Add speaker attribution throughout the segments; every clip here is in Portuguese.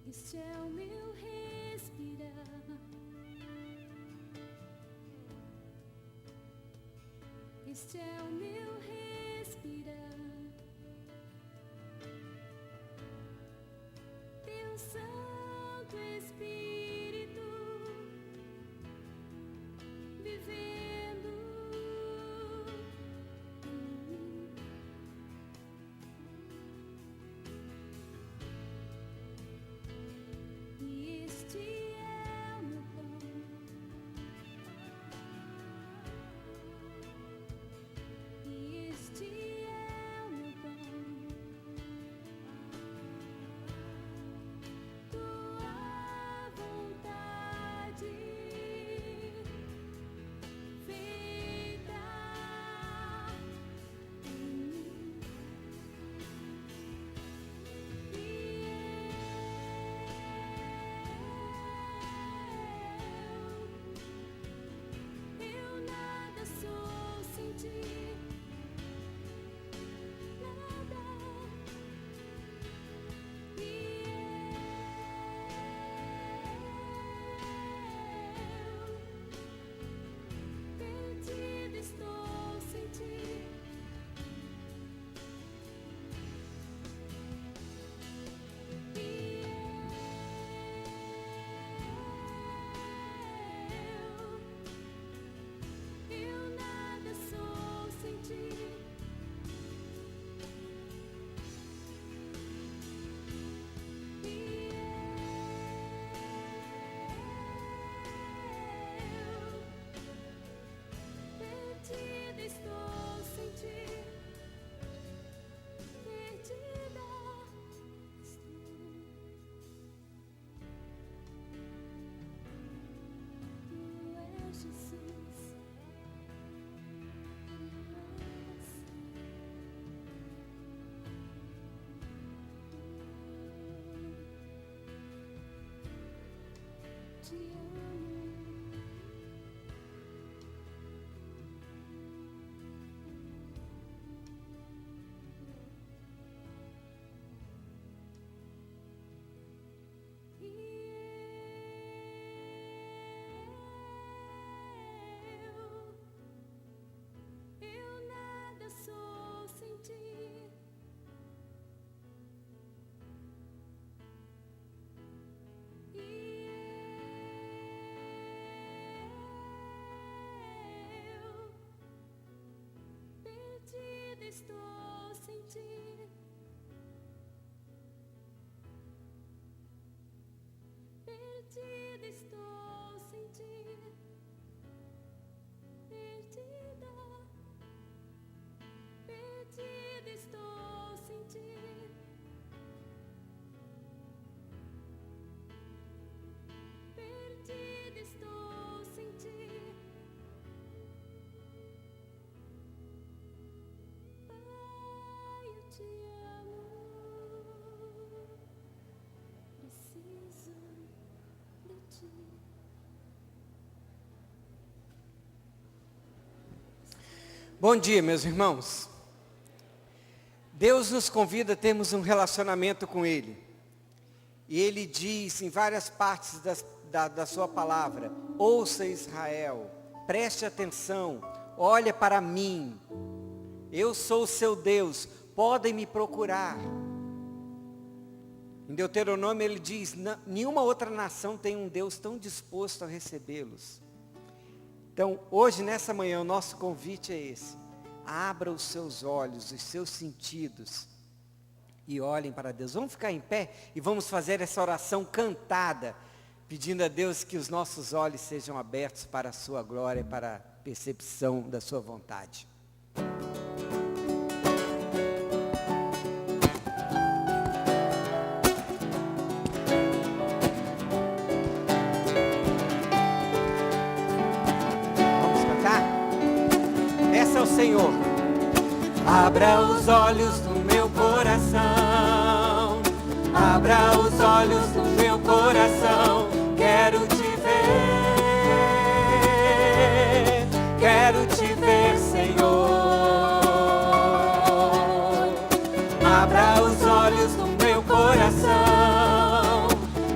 Speaker 1: Este é o meu respirar. Este é o meu respirar. Teu Santo Espírito vivendo em mim. E este é o meu pão. E este é o meu pão. Tua vontade feita em mim. Eu nada sou sem ti, nada. Perdida estou sem ti. Eu nada sou sem ti. Perdida estou sem ti. Perdida estou. Tu és Jesus. Te amo. Eu nada sou sem ti. Perdida estou sem ti. Perdida estou sem ti. Perdida. Perdida estou sem ti. Perdida estou sem ti. Pai, eu te amo. Preciso de ti.
Speaker 2: Bom dia, meus irmãos. Deus nos convida a termos um relacionamento com Ele. E Ele diz em várias partes da sua palavra: ouça Israel, preste atenção, olha para mim. Eu sou o seu Deus, podem me procurar. Em Deuteronômio ele diz: nenhuma outra nação tem um Deus tão disposto a recebê-los. Então, hoje, nessa manhã, o nosso convite é esse. Abra os seus olhos, os seus sentidos e olhem para Deus. Vamos ficar em pé e vamos fazer essa oração cantada, pedindo a Deus que os nossos olhos sejam abertos para a sua glória, para a percepção da sua vontade. Senhor. Abra os olhos do meu coração. Abra os olhos do meu coração. Quero te ver. Quero te ver, Senhor. Abra os olhos do meu coração.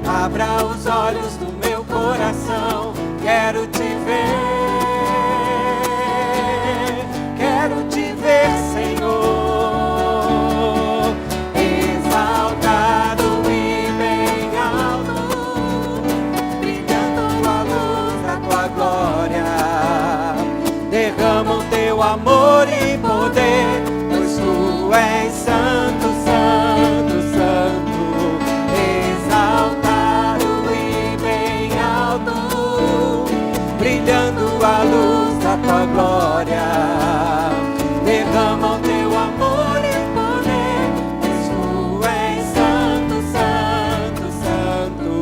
Speaker 2: Abra os olhos do meu coração. Quero te ver. Quero te ver, Senhor. Exaltado e bem alto, brilhando a luz da tua glória. Derrama o teu amor e poder, pois tu és santo, santo, santo. Exaltado e bem alto, brilhando a luz da tua glória. Derrama o teu amor e poder, pois tu és santo, santo, santo.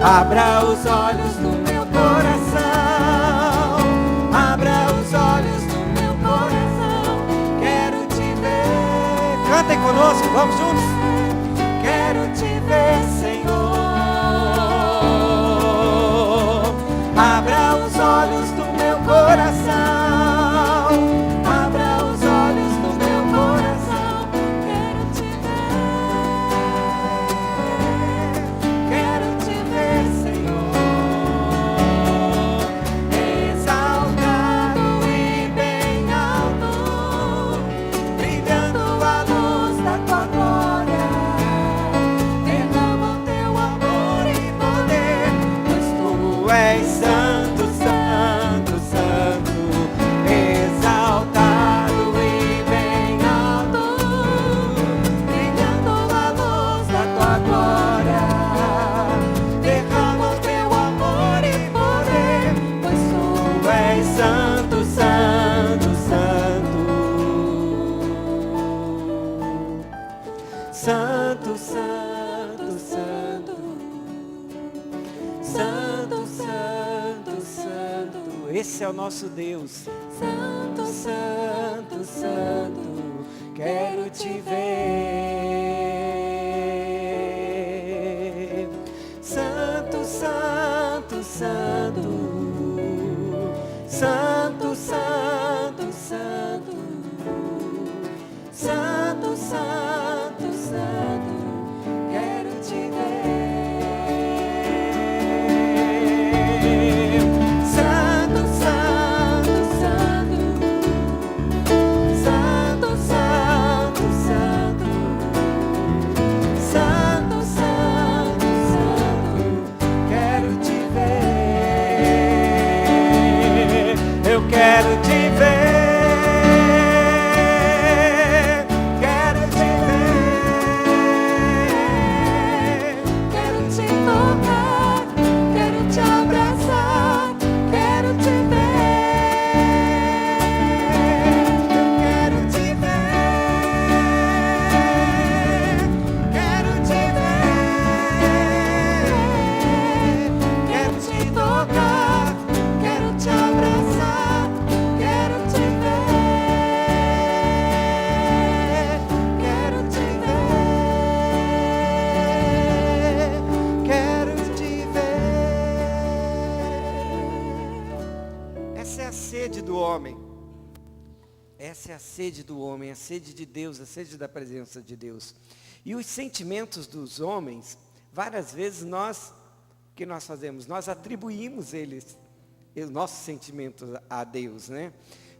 Speaker 2: Abra os olhos do meu coração. Abra os olhos do meu coração. Quero te ver. Cantem conosco, vamos juntos. Quero te ver, Senhor. Abra os olhos do meu coração. Abra os olhos do meu coração. Quero te ver. Quero te ver, Senhor. Exaltado e bem alto, brilhando a luz da tua glória. Derrama o teu amor e poder, pois tu és santo, santo, santo. Exaltado e bem alto, brilhando a luz da tua glória. Derrama o teu amor e poder, pois tu és santo, santo, santo. Santo, santo, santo. Santo, santo, santo. Esse é o nosso Deus. Santo, santo, santo. Quero te ver. Santo, santo, santo. Santo, santo, santo. Santo, santo, santo. Quero te ver. Santo, santo, santo. Santo, santo, santo. Santo, santo, santo. Quero te ver. Eu quero te ver. Quero te ver. Quero te tocar. Quero te abraçar. Quero te ver. Eu quero te ver. Quero te ver. Quero te tocar. Quero te abraçar. Quero te ver. Quero te ver. Quero te ver. Essa é a sede do homem. Essa é a sede do homem, a sede de Deus, a sede da presença de Deus. E os sentimentos dos homens, várias vezes o que nós fazemos? Nós atribuímos os nossos sentimentos a Deus, né?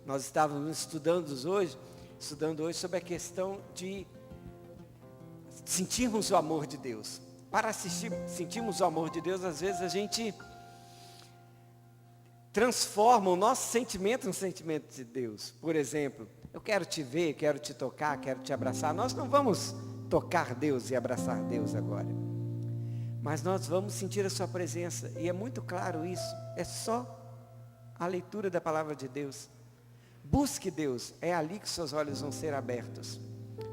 Speaker 2: Nós estávamos estudando hoje sobre a questão de sentirmos o amor de Deus. Para sentirmos o amor de Deus, às vezes a gente transforma o nosso sentimento no sentimento de Deus. Por exemplo, eu quero te ver, quero te tocar, quero te abraçar. Nós não vamos tocar Deus e abraçar Deus agora. Mas nós vamos sentir a sua presença. E é muito claro isso. É só a leitura da palavra de Deus. Busque Deus. É ali que seus olhos vão ser abertos.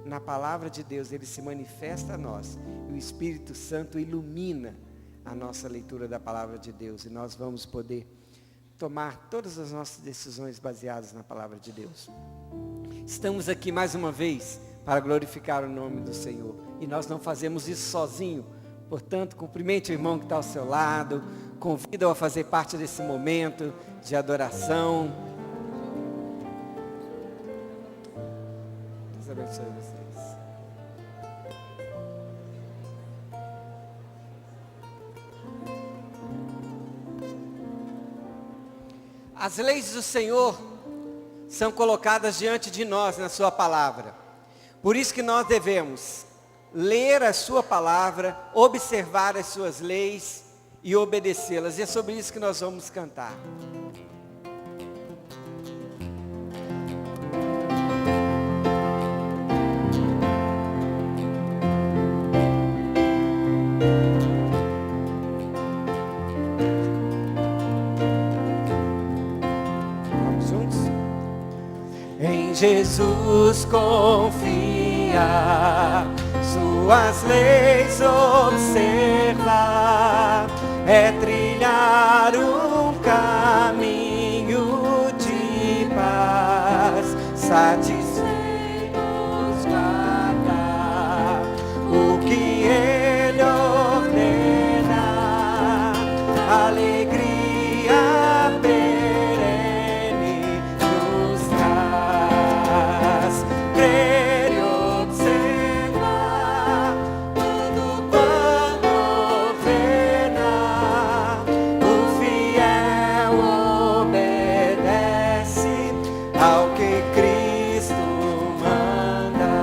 Speaker 2: Na palavra de Deus, Ele se manifesta a nós. E o Espírito Santo ilumina a nossa leitura da palavra de Deus. E nós vamos poder tomar todas as nossas decisões baseadas na palavra de Deus. Estamos aqui mais uma vez para glorificar o nome do Senhor. E nós não fazemos isso sozinho. Portanto, cumprimente o irmão que está ao seu lado. Convida-o a fazer parte desse momento de adoração. Deus abençoe vocês. As leis do Senhor são colocadas diante de nós na sua palavra. Por isso que nós devemos ler a sua palavra, observar as suas leis e obedecê-las. E é sobre isso que nós vamos cantar. Jesus confia, suas leis observar, é trilhar um caminho de paz, satisfeitos guardar o que Ele ordena, alegria perene nos traz, crer e observar tudo quanto ordena, o fiel obedece ao que Cristo manda.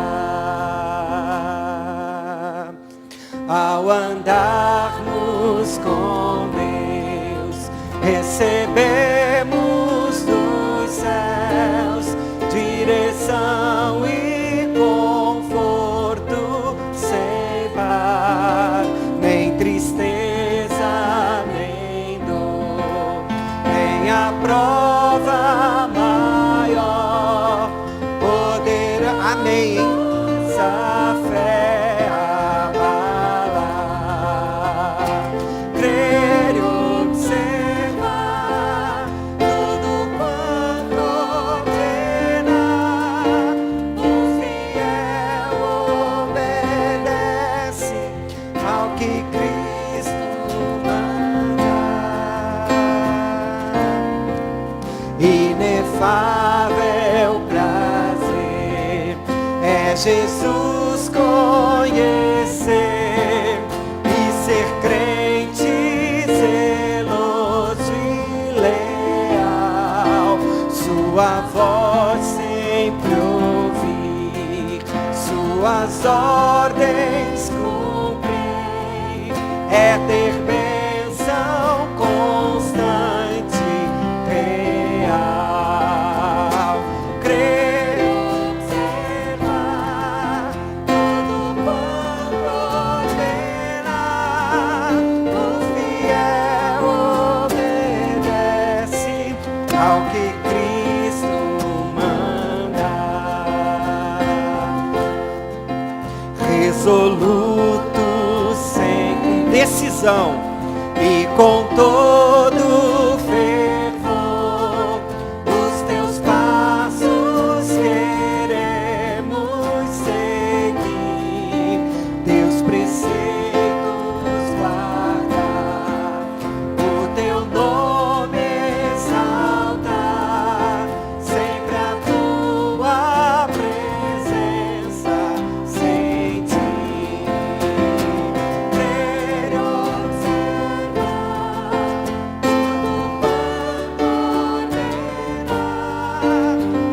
Speaker 2: Ao andarmos com Deus, recebemos dos céus direção e conforto sem par, nem tristeza, nem dor, nem a prova maior poder, amém, essa fé abalar, crer e observar tudo quanto ordena, o fiel obedece ao que Cristo manda. Inefável prazer é Jesus conhecer e ser crente zeloso e leal, sua voz sempre ouvir, suas ordens cumprir, é ter bênção constante, real, crer e observar tudo quanto ordena, o fiel obedece ao que Cristo manda. Resoluto, sem decisão e com todo fervor, os teus passos queremos seguir, teus preceitos guardar, o teu nome exaltar, sempre a tua presença sentir, crer e observar tudo quanto ordena,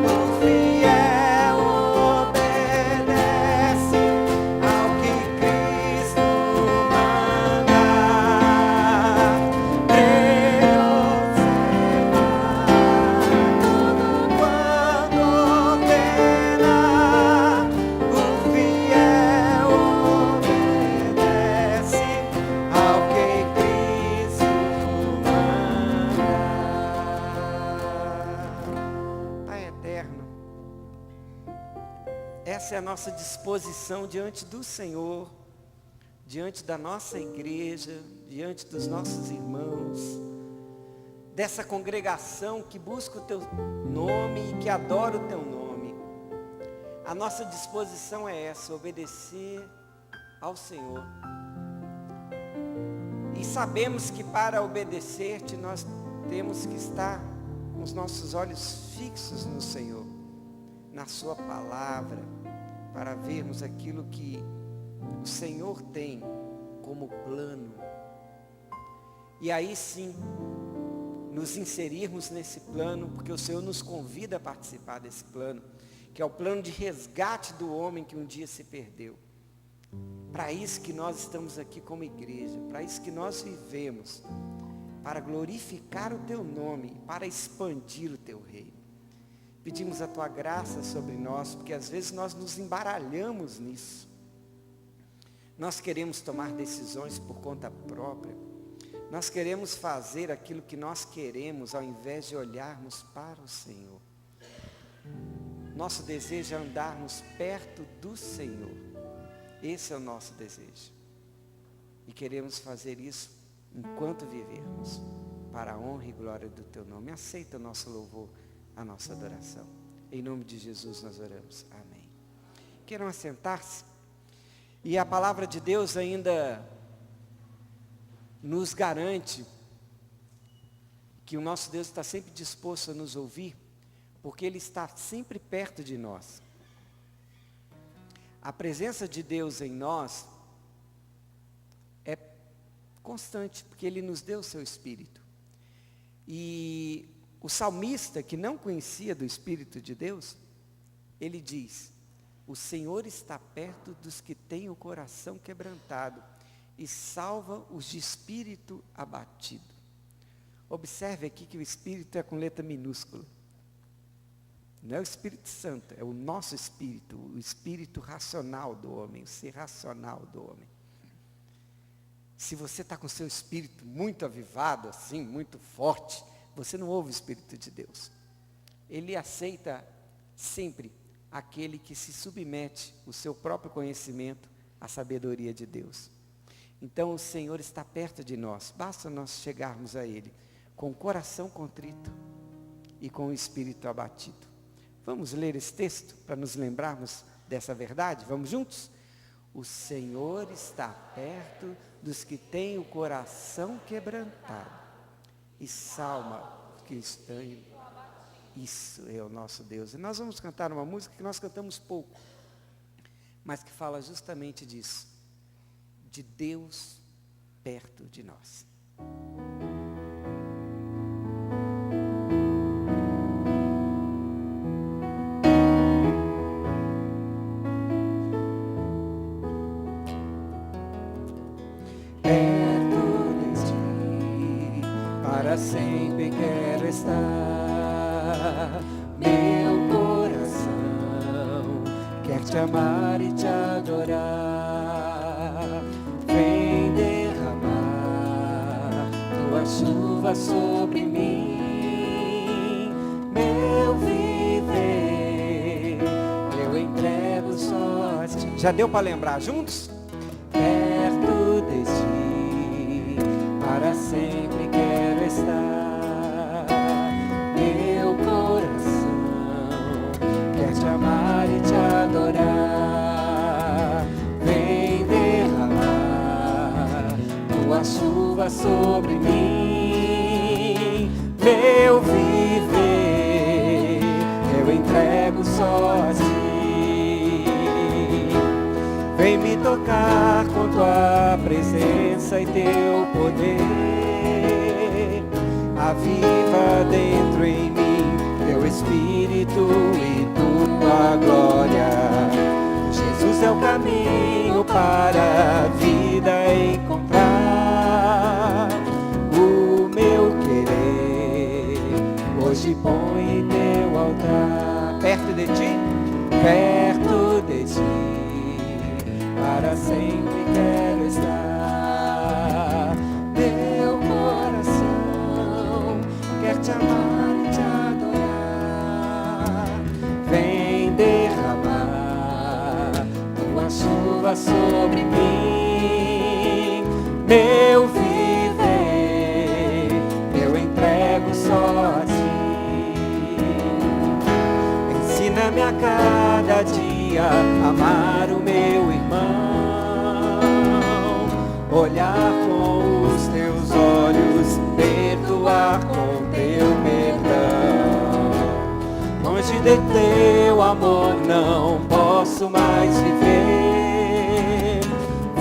Speaker 2: o fiel obedece ao que Cristo manda, crer e observar tudo quanto ordena, o fiel obedece ao que Cristo manda. Pai eterno, essa é a nossa disposição diante do Senhor, diante da nossa igreja, diante dos nossos irmãos. dessa congregação que busca o teu nome e que adora o teu nome. A nossa disposição é essa, obedecer ao Senhor. E sabemos que para obedecer-te nós temos que estar com os nossos olhos fixos no Senhor, na sua palavra, para vermos aquilo que o Senhor tem como plano. E aí sim, nos inserirmos nesse plano, porque o Senhor nos convida a participar desse plano, que é o plano de resgate do homem que um dia se perdeu. Para isso que nós estamos aqui como igreja, para isso que nós vivemos, para glorificar o teu nome, para expandir o teu reino. Pedimos a tua graça sobre nós, porque às vezes nós nos embaralhamos nisso. Nós queremos tomar decisões por conta própria. Nós queremos fazer aquilo que nós queremos, ao invés de olharmos para o Senhor. Nosso desejo é andarmos perto do Senhor. Esse é o nosso desejo. E queremos fazer isso enquanto vivermos, para a honra e glória do teu nome. Aceita o nosso louvor, a nossa adoração. Em nome de Jesus nós oramos. Amém. Queiram assentar-se. E a palavra de Deus ainda nos garante que o nosso Deus está sempre disposto a nos ouvir, porque Ele está sempre perto de nós. A presença de Deus em nós é constante, porque Ele nos deu o seu Espírito. E o salmista, que não conhecia do Espírito de Deus, ele diz: o Senhor está perto dos que têm o coração quebrantado e salva os de espírito abatido. Observe aqui que o Espírito é com letra minúscula. Não é o Espírito Santo, é o nosso espírito, o espírito racional do homem, o ser racional do homem. Se você está com o seu espírito muito avivado, assim, muito forte, você não ouve o Espírito de Deus. Ele aceita sempre aquele que se submete o seu próprio conhecimento à sabedoria de Deus. Então o Senhor está perto de nós, basta nós chegarmos a Ele com o coração contrito e com o espírito abatido. Vamos ler esse texto para nos lembrarmos dessa verdade? Vamos juntos? O Senhor está perto dos que têm o coração quebrantado e salva os que estão. Isso é o nosso Deus. E nós vamos cantar uma música que nós cantamos pouco, mas que fala justamente disso, de Deus perto de nós. Para sempre quero estar, meu coração quer te amar e te adorar. Vem derramar tua chuva sobre mim, meu viver, eu entrego só a ti. Já deu para lembrar juntos? Perto de ti, para sempre quero estar, meu coração quer te amar e te adorar. Vem derramar tua chuva sobre mim, meu viver, eu entrego só a ti. Vem me tocar com tua presença e teu poder. Aviva dentro em mim teu Espírito e tua glória. Jesus é o caminho para a vida encontrar. O meu querer hoje põe em teu altar. Perto de ti, perto de ti, para sempre quero estar. Meu coração quer te amar e te adorar. Vem derramar tua chuva sobre mim, meu viver, eu entrego cada dia amar o meu irmão, olhar com os teus olhos, perdoar com teu perdão. Longe de teu amor não posso mais viver.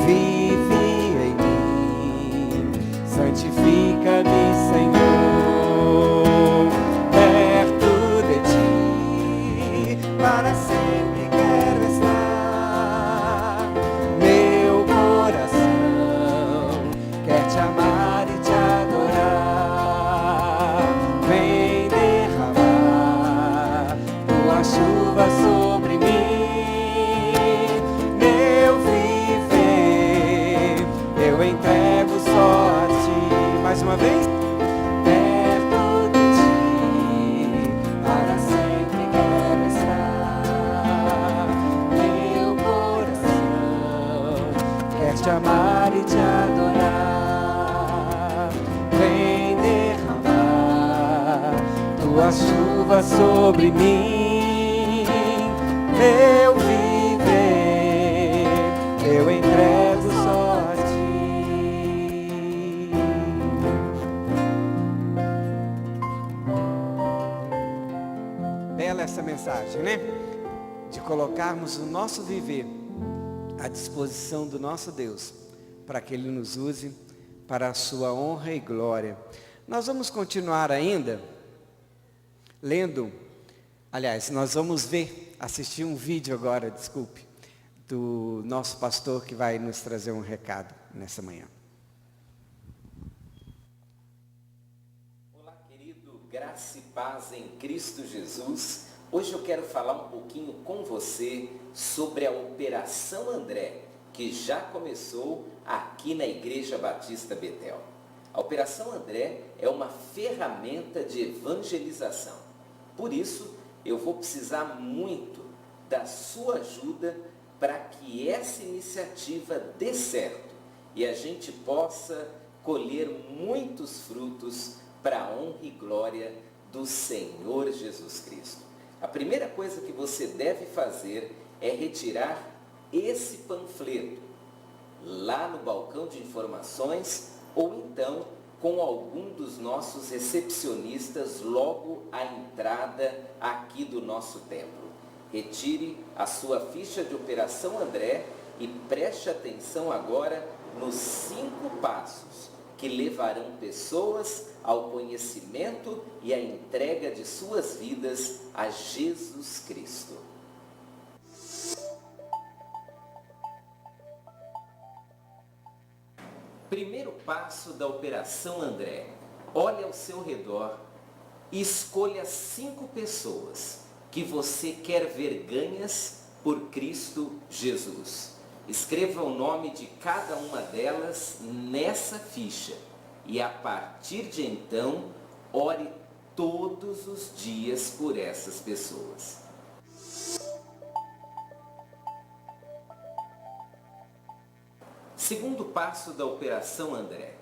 Speaker 2: Vive em mim, santifica-me, Senhor, perto de ti, para sempre quero estar. Meu coração quer te amar e te adorar. Vem derramar tua chuva sobre mim. Meu viver eu entrego só a ti. Mais uma vez. Perto de ti, para sempre quero estar. Meu coração quer te amar e te adorar. Vem derramar tua chuva sobre mim. Meu viver eu entrego só a ti. Bela essa mensagem, né? De colocarmos o nosso viver à disposição do nosso Deus, para que Ele nos use para a sua honra e glória. Nós vamos continuar ainda lendo, aliás, nós vamos assistir um vídeo agora, desculpe, do nosso pastor que vai nos trazer um recado nessa manhã.
Speaker 3: Olá, querido, graça e paz em Cristo Jesus. Hoje eu quero falar um pouquinho com você sobre a Operação André, que já começou aqui na Igreja Batista Betel. A Operação André é uma ferramenta de evangelização. Por isso, eu vou precisar muito da sua ajuda para que essa iniciativa dê certo e a gente possa colher muitos frutos para a honra e glória do Senhor Jesus Cristo. A primeira coisa que você deve fazer é retirar esse panfleto lá no balcão de informações ou então com algum dos nossos recepcionistas logo à entrada aqui do nosso templo. Retire a sua ficha de Operação André e preste atenção agora nos 5 passos que levarão pessoas ao conhecimento e à entrega de suas vidas a Jesus Cristo. Primeiro passo da Operação André. Olhe ao seu redor e escolha 5 pessoas que você quer ver ganhas por Cristo Jesus. Escreva o nome de cada uma delas nessa ficha e a partir de então, ore todos os dias por essas pessoas. Segundo passo da Operação André.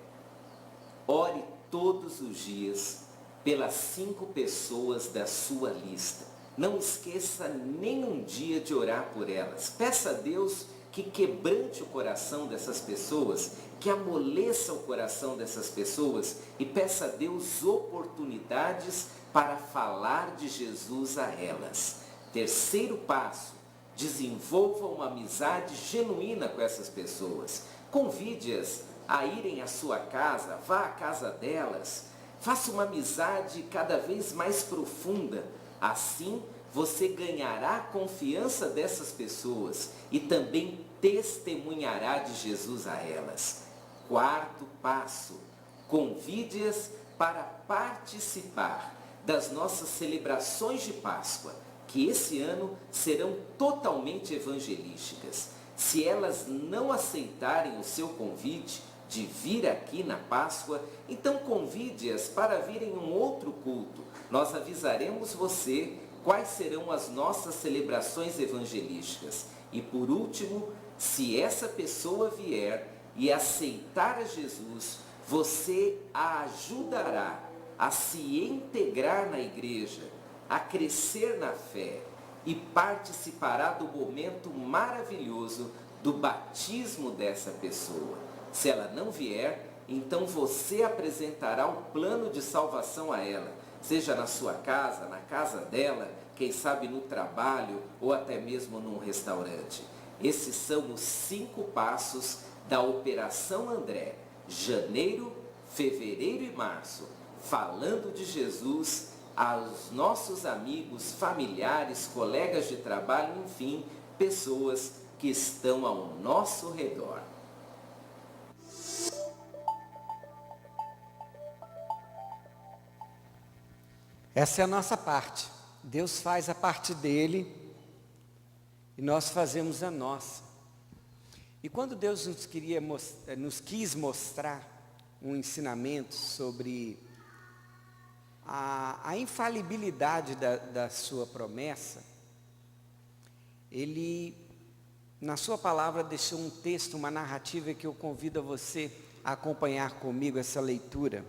Speaker 3: Ore todos os dias pelas 5 pessoas da sua lista. Não esqueça nenhum dia de orar por elas. Peça a Deus que quebrante o coração dessas pessoas, que amoleça o coração dessas pessoas e peça a Deus oportunidades para falar de Jesus a elas. Terceiro passo, desenvolva uma amizade genuína com essas pessoas. Convide-as a irem à sua casa, vá à casa delas. Faça uma amizade cada vez mais profunda. Assim, você ganhará a confiança dessas pessoas e também testemunhará de Jesus a elas. Quarto passo, convide-as para participar das nossas celebrações de Páscoa, que esse ano serão totalmente evangelísticas. Se elas não aceitarem o seu convite de vir aqui na Páscoa, então convide-as para vir em um outro culto. Nós avisaremos você quais serão as nossas celebrações evangelísticas. E por último, se essa pessoa vier e aceitar a Jesus, você a ajudará a se integrar na igreja, a crescer na fé e participará do momento maravilhoso do batismo dessa pessoa. Se ela não vier, então você apresentará o plano de salvação a ela, seja na sua casa, na casa dela, quem sabe no trabalho ou até mesmo num restaurante. Esses são os 5 passos da Operação André, janeiro, fevereiro e março, falando de Jesus aos nossos amigos, familiares, colegas de trabalho, enfim, pessoas que estão ao nosso redor.
Speaker 2: Essa é a nossa parte. Deus faz a parte dele e nós fazemos a nossa. E quando Deus nos quis mostrar um ensinamento sobre a infalibilidade da sua promessa, Ele, na sua palavra, deixou um texto, uma narrativa que eu convido a você a acompanhar comigo essa leitura,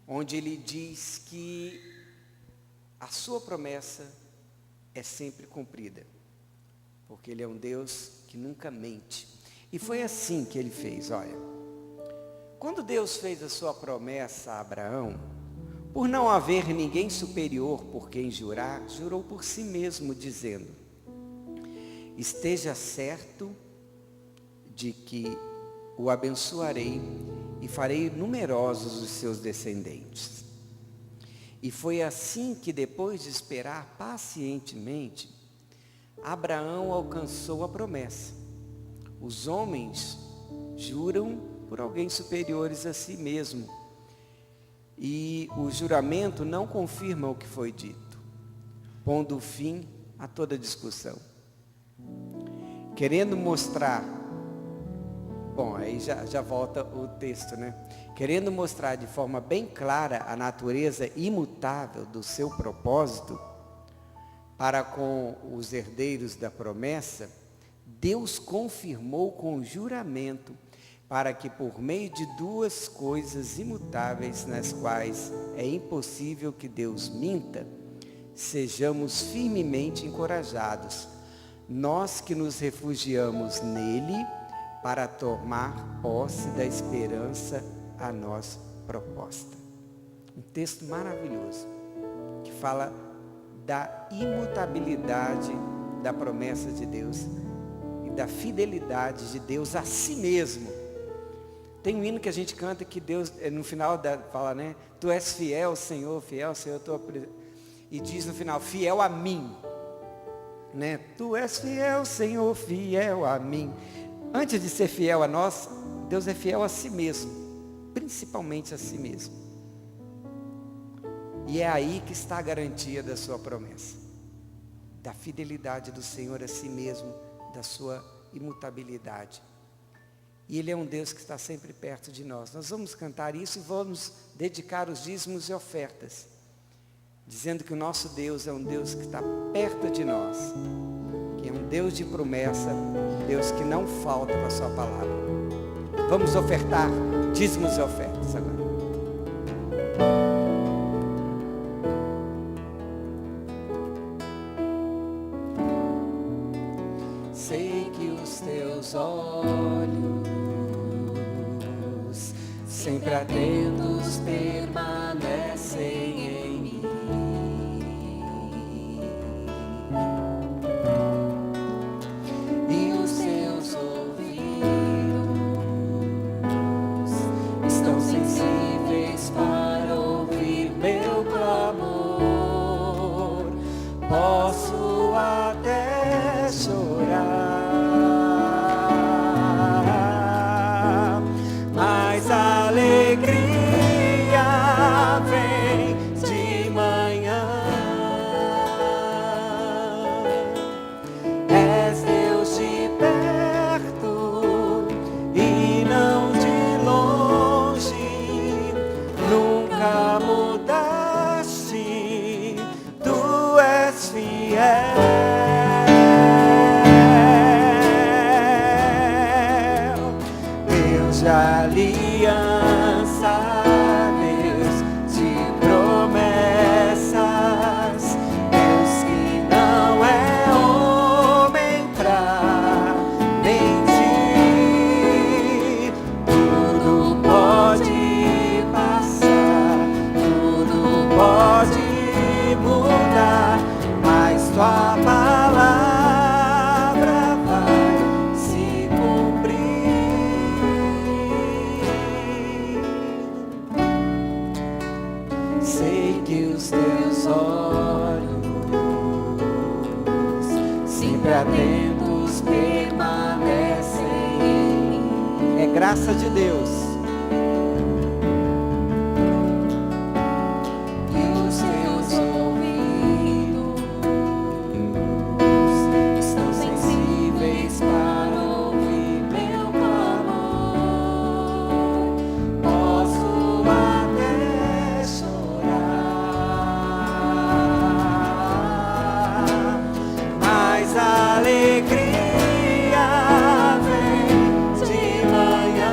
Speaker 2: onde Ele diz que a sua promessa é sempre cumprida, porque Ele é um Deus que nunca mente. E foi assim que Ele fez, olha. Quando Deus fez a sua promessa a Abraão, por não haver ninguém superior por quem jurar, jurou por si mesmo, dizendo: esteja certo de que o abençoarei e farei numerosos os seus descendentes. E foi assim que, depois de esperar pacientemente, Abraão alcançou a promessa. Os homens juram por alguém superiores a si mesmo, e o juramento não confirma o que foi dito, pondo fim a toda discussão. Querendo mostrar, bom, aí já volta o texto, né? Querendo mostrar de forma bem clara a natureza imutável do seu propósito para com os herdeiros da promessa, Deus confirmou com juramento, para que por meio de 2 coisas imutáveis, nas quais é impossível que Deus minta, sejamos firmemente encorajados, nós que nos refugiamos nele, para tomar posse da esperança a nós proposta. Um texto maravilhoso, que fala da imutabilidade da promessa de Deus e da fidelidade de Deus a si mesmo. Tem um hino que a gente canta que Deus, no final fala, né? Tu és fiel, Senhor, e diz no final, fiel a mim. Né? Tu és fiel, Senhor, fiel a mim. Antes de ser fiel a nós, Deus é fiel a si mesmo, principalmente a si mesmo. E é aí que está a garantia da sua promessa, da fidelidade do Senhor a si mesmo, da sua imutabilidade. E Ele é um Deus que está sempre perto de nós. Nós vamos cantar isso e vamos dedicar os dízimos e ofertas, dizendo que o nosso Deus é um Deus que está perto de nós, que é um Deus de promessa, um Deus que não falta com a sua palavra. Vamos ofertar dízimos e ofertas agora. Sei que os teus olhos, sempre atentos, permanecem em mim. E os seus ouvidos estão sensíveis para ouvir meu clamor. Posso até chorar, mas a alegria vem de manhã. És Deus de perto e não de longe, nunca mudaste, tu és fiel. Deus de aliança, Deus de promessas, Deus que não graça de Deus.
Speaker 1: Que os teus ouvidos estão sensíveis para ouvir meu clamor.
Speaker 2: Posso até chorar, mas a alegria vem de manhã.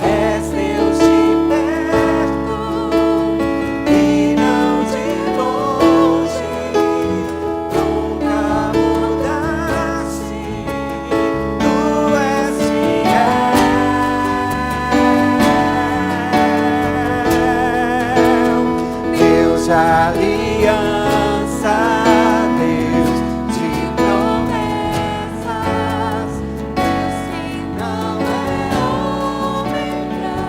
Speaker 2: És Deus de perto e não de longe, nunca mudaste, tu és fiel. Deus de aliança, Deus de promessas, Deus que não é homem pra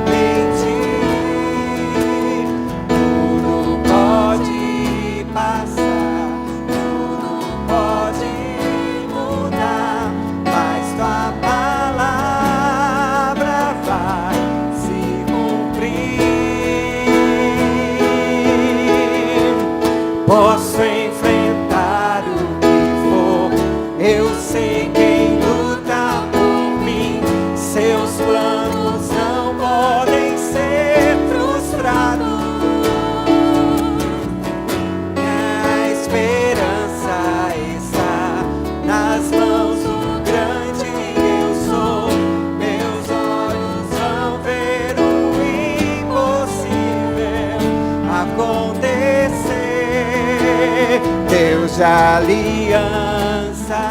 Speaker 2: mentir. Tudo pode passar, tudo pode mudar, mas tua palavra vai se cumprir. Posso enfrentar o que for, eu sei quem luta por mim. Seus planos não podem ser frustrados. Minha esperança está nas mãos do grande eu sou. Meus olhos vão ver o impossível acontecer. Deus de aliança,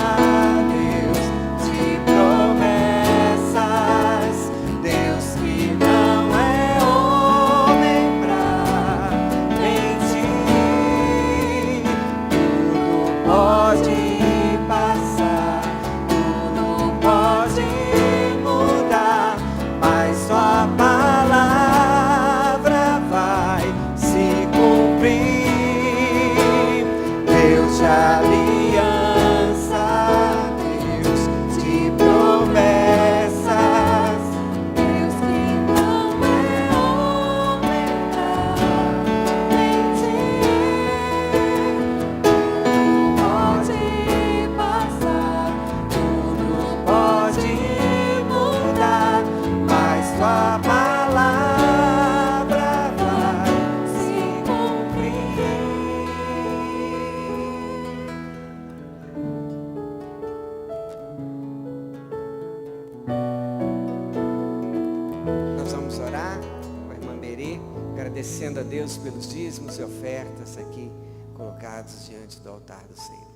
Speaker 2: Deus de promessas, Deus que não é homem pra mentir. Tudo pode passar, tudo pode mudar, mas sua palavra vai se cumprir. Deus de aliança, Deus de promessas,
Speaker 1: Deus que não é homem pra mentir. Tudo pode passar, tudo
Speaker 2: pode mudar, mas tua palavra vai se cumprir. Nós vamos orar com a irmã Berê, agradecendo a Deus pelos dízimos e ofertas aqui colocados diante do altar do Senhor.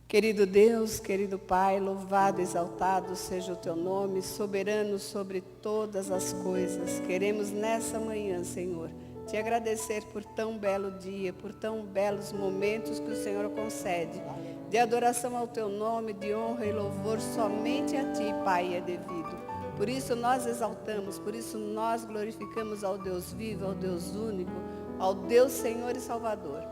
Speaker 4: Querido Deus, querido Pai, louvado, exaltado seja o teu nome, soberano sobre todas as coisas. Queremos nessa manhã, Senhor, te agradecer por tão belo dia, por tão belos momentos que o Senhor concede, de adoração ao teu nome, de honra e louvor somente a ti, Pai, é devido. Por isso nós exaltamos, por isso nós glorificamos ao Deus vivo, ao Deus único, ao Deus Senhor e Salvador.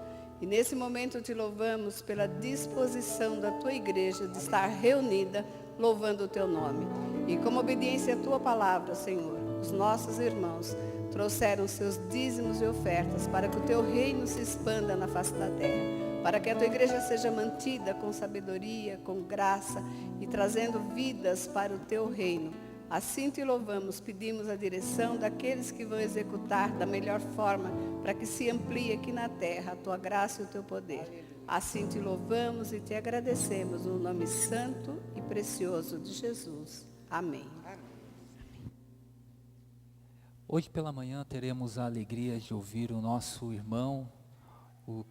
Speaker 4: E nesse momento te louvamos pela disposição da tua igreja de estar reunida, louvando o teu nome. E como obediência à tua palavra, Senhor, os nossos irmãos trouxeram seus dízimos e ofertas para que o teu reino se expanda na face da terra, para que a tua igreja seja mantida com sabedoria, com graça e trazendo vidas para o teu reino. Assim te louvamos, pedimos a direção daqueles que vão executar da melhor forma, para que se amplie aqui na terra a tua graça e o teu poder. Assim te louvamos e te agradecemos no nome santo e precioso de Jesus. Amém.
Speaker 5: Hoje pela manhã teremos a alegria de ouvir o nosso irmão, o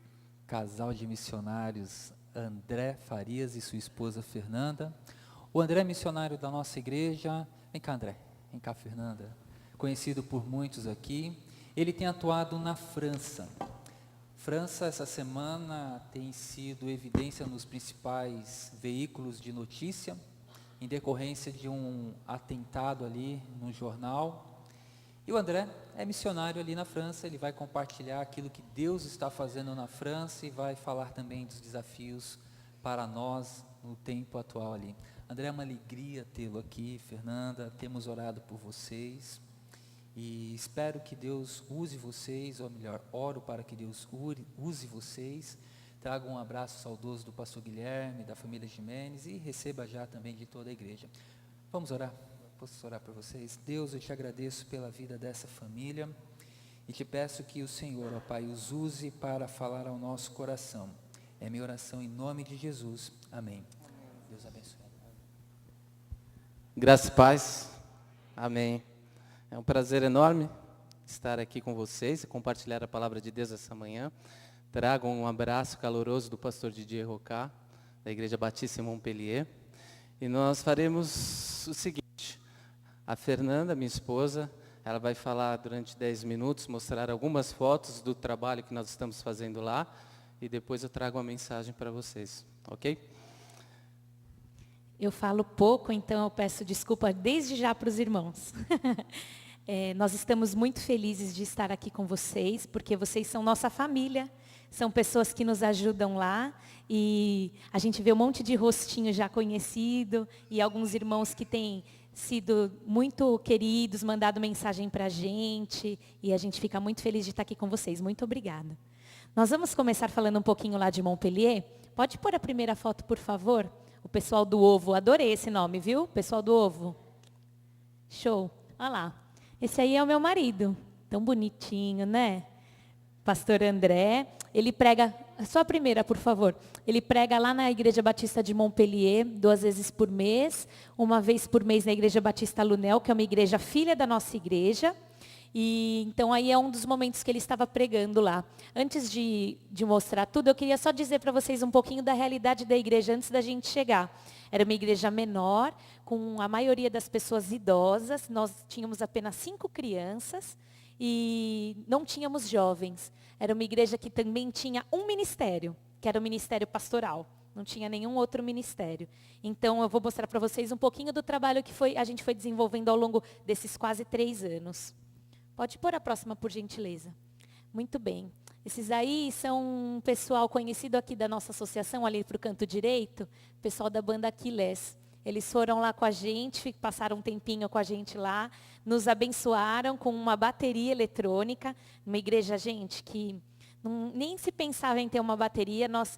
Speaker 5: casal de missionários André Farias e sua esposa Fernanda. O André é missionário da nossa igreja. Vem cá, André. Vem cá, Fernanda. Conhecido por muitos aqui. Ele tem atuado na França. França, essa semana, tem sido evidência nos principais veículos de notícia, em decorrência de um atentado ali no jornal. E o André é missionário ali na França, ele vai compartilhar aquilo que Deus está fazendo na França e vai falar também dos desafios para nós no tempo atual ali. André, é uma alegria tê-lo aqui, Fernanda, temos orado por vocês e espero que Deus use vocês, ou melhor, oro para que Deus use vocês. Trago um abraço saudoso do pastor Guilherme, da família Jimenez e receba já também de toda a igreja. Vamos orar? Posso orar por vocês? Deus, eu te agradeço pela vida dessa família e te peço que o Senhor, ó Pai, os use para falar ao nosso coração. É minha oração em nome de Jesus. Amém. Deus abençoe.
Speaker 6: Graças e paz. Amém. É um prazer enorme estar aqui com vocês e compartilhar a palavra de Deus essa manhã. Trago um abraço caloroso do pastor Didier Rocá, da Igreja Batista em Montpellier. E nós faremos o seguinte: a Fernanda, minha esposa, ela vai falar durante 10 minutos, mostrar algumas fotos do trabalho que nós estamos fazendo lá, e depois eu trago uma mensagem para vocês, ok?
Speaker 7: Eu falo pouco, então eu peço desculpa desde já para os irmãos. Nós estamos muito felizes de estar aqui com vocês, porque vocês são nossa família. São pessoas que nos ajudam lá e a gente vê um monte de rostinho já conhecido e alguns irmãos que têm sido muito queridos, mandado mensagem para a gente e a gente fica muito feliz de estar aqui com vocês. Muito obrigada. Nós vamos começar falando um pouquinho lá de Montpellier. Pode pôr a primeira foto, por favor? O pessoal do Ovo, adorei esse nome, viu? Pessoal do Ovo. Show. Olha lá. Esse aí é o meu marido. Tão bonitinho, né? Pastor André, ele prega, só a primeira, por favor. Ele prega lá na Igreja Batista de Montpellier, 2 vezes por mês, uma vez por mês na Igreja Batista Lunel, que é uma igreja filha da nossa igreja. E então aí é um dos momentos que ele estava pregando lá. Antes de mostrar tudo, eu queria só dizer para vocês um pouquinho da realidade da igreja antes da gente chegar. Era uma igreja menor, com a maioria das pessoas idosas, nós tínhamos apenas 5 crianças, e não tínhamos jovens. Era uma igreja que também tinha um ministério, que era o ministério pastoral. Não tinha nenhum outro ministério. Então, eu vou mostrar para vocês um pouquinho do trabalho que a gente foi desenvolvendo ao longo desses quase 3 anos. Pode pôr a próxima, por gentileza. Muito bem. Esses aí são um pessoal conhecido aqui da nossa associação, ali para o canto direito, pessoal da banda Aquiles. Eles foram lá com a gente, passaram um tempinho com a gente lá, nos abençoaram com uma bateria eletrônica, uma igreja, gente, nem se pensava em ter uma bateria. Nós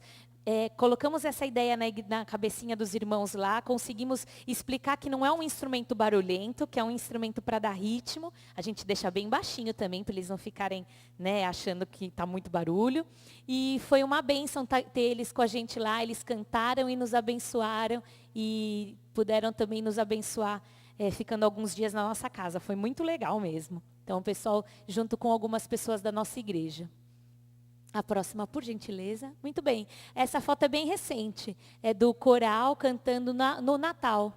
Speaker 7: colocamos essa ideia na cabecinha dos irmãos lá, conseguimos explicar que não é um instrumento barulhento, que é um instrumento para dar ritmo. A gente deixa bem baixinho também, para eles não ficarem, né, achando que está muito barulho. E foi uma bênção ter eles com a gente lá, eles cantaram e nos abençoaram, e puderam também nos abençoar, ficando alguns dias na nossa casa. Foi muito legal mesmo. Então, o pessoal, junto com algumas pessoas da nossa igreja. A próxima, por gentileza. Muito bem. Essa foto é bem recente. É do coral cantando no Natal.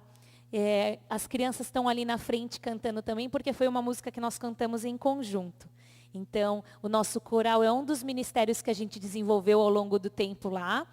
Speaker 7: As crianças estão ali na frente cantando também, porque foi uma música que nós cantamos em conjunto. Então, o nosso coral é um dos ministérios que a gente desenvolveu ao longo do tempo lá.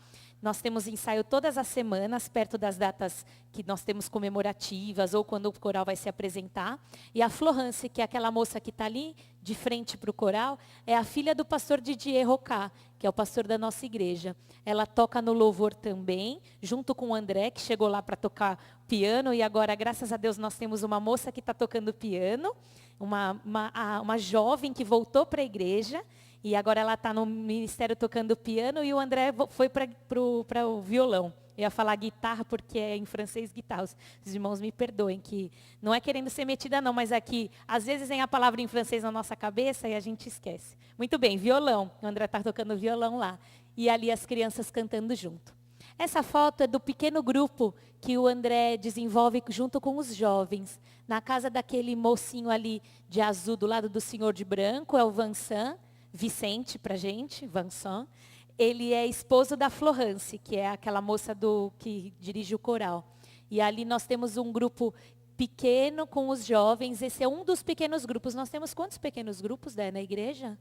Speaker 7: Nós temos ensaio todas as semanas, perto das datas que nós temos comemorativas, ou quando o coral vai se apresentar. E a Florence, que é aquela moça que está ali, de frente para o coral, é a filha do pastor Didier Rocá, que é o pastor da nossa igreja. Ela toca no louvor também, junto com o André, que chegou lá para tocar piano, e agora, graças a Deus, nós temos uma moça que está tocando piano, uma jovem que voltou para a igreja, e agora ela está no ministério tocando piano, e o André foi para o violão. Eu ia falar guitarra, porque é em francês guitarra. Os irmãos me perdoem, que não é querendo ser metida não, mas aqui, às vezes vem a palavra em francês na nossa cabeça e a gente esquece. Muito bem, violão. O André está tocando violão lá. E ali as crianças cantando junto. Essa foto é do pequeno grupo que o André desenvolve junto com os jovens. Na casa daquele mocinho ali de azul, do lado do senhor de branco, é o Vincent, Vicente para a gente, Vincent. Ele é esposo da Florence, que é aquela moça que dirige o coral. E ali nós temos um grupo pequeno com os jovens. Esse é um dos pequenos grupos. Nós temos quantos pequenos grupos, na igreja?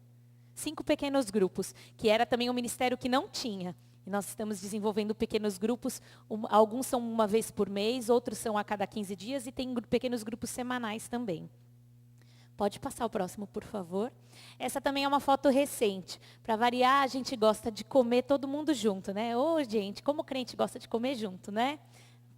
Speaker 7: 5 pequenos grupos, que era também um ministério que não tinha. E nós estamos desenvolvendo pequenos grupos. Alguns são uma vez por mês, outros são a cada 15 dias, e tem pequenos grupos semanais também. Pode passar o próximo, por favor. Essa também é uma foto recente. Para variar, a gente gosta de comer todo mundo junto, né? Ô, gente, como o crente gosta de comer junto, né?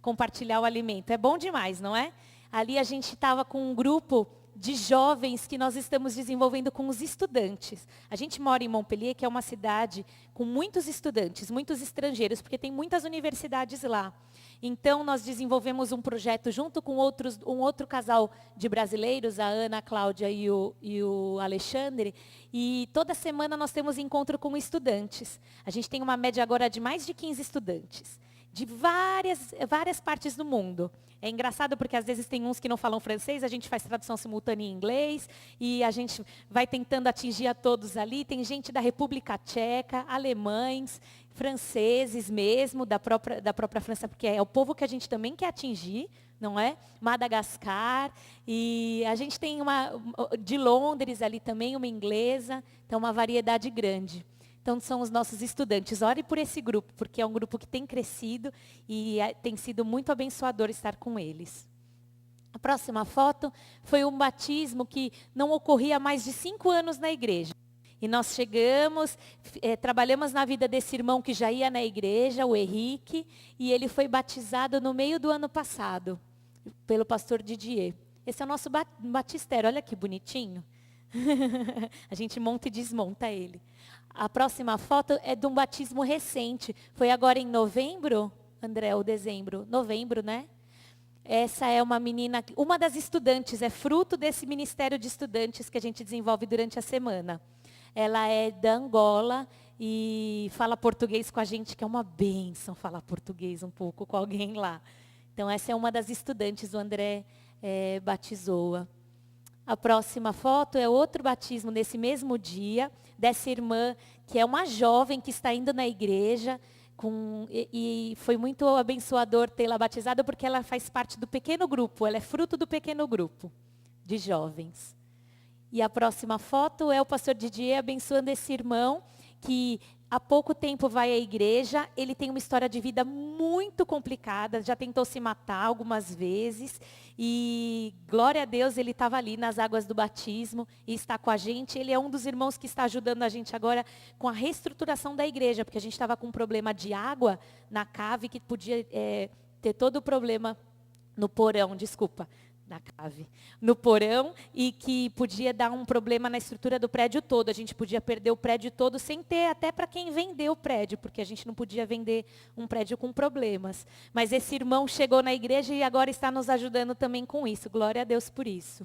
Speaker 7: Compartilhar o alimento. É bom demais, não é? Ali a gente estava com um grupo de jovens que nós estamos desenvolvendo com os estudantes. A gente mora em Montpellier, que é uma cidade com muitos estudantes, muitos estrangeiros, porque tem muitas universidades lá. Então, nós desenvolvemos um projeto junto com um outro casal de brasileiros, a Ana, a Cláudia e o Alexandre, e toda semana nós temos encontro com estudantes. A gente tem uma média agora de mais de 15 estudantes, de várias partes do mundo. É engraçado porque às vezes tem uns que não falam francês, a gente faz tradução simultânea em inglês, e a gente vai tentando atingir a todos ali. Tem gente da República Tcheca, alemães, franceses mesmo, da própria França, porque é o povo que a gente também quer atingir, não é? Madagascar, e a gente tem uma de Londres ali também, uma inglesa, então uma variedade grande. Então, são os nossos estudantes. Ore por esse grupo, porque é um grupo que tem crescido e tem sido muito abençoador estar com eles. A próxima foto foi um batismo que não ocorria há mais de 5 anos na igreja. E nós chegamos, trabalhamos na vida desse irmão que já ia na igreja, o Henrique, e ele foi batizado no meio do ano passado, pelo pastor Didier. Esse é o nosso batistério, olha que bonitinho. A gente monta e desmonta ele. A próxima foto é de um batismo recente. Foi agora em novembro, André, ou dezembro? Novembro, né? Essa é uma menina, uma das estudantes, é fruto desse ministério de estudantes que a gente desenvolve durante a semana. Ela é da Angola e fala português com a gente, que é uma bênção falar português um pouco com alguém lá. Então, essa é uma das estudantes, o André batizou-a. A próxima foto é outro batismo nesse mesmo dia, dessa irmã, que é uma jovem que está indo na igreja, e foi muito abençoador tê-la batizada, porque ela faz parte do pequeno grupo, ela é fruto do pequeno grupo de jovens. E a próxima foto é o pastor Didier abençoando esse irmão, que há pouco tempo vai à igreja. Ele tem uma história de vida muito complicada, já tentou se matar algumas vezes, e glória a Deus, ele estava ali nas águas do batismo e está com a gente. Ele é um dos irmãos que está ajudando a gente agora com a reestruturação da igreja, porque a gente estava com um problema de água na cave, que podia ter todo o problema no porão, na cave, no porão, e que podia dar um problema na estrutura do prédio todo. A gente podia perder o prédio todo sem ter até para quem vendeu o prédio, porque a gente não podia vender um prédio com problemas. Mas esse irmão chegou na igreja e agora está nos ajudando também com isso. Glória a Deus por isso.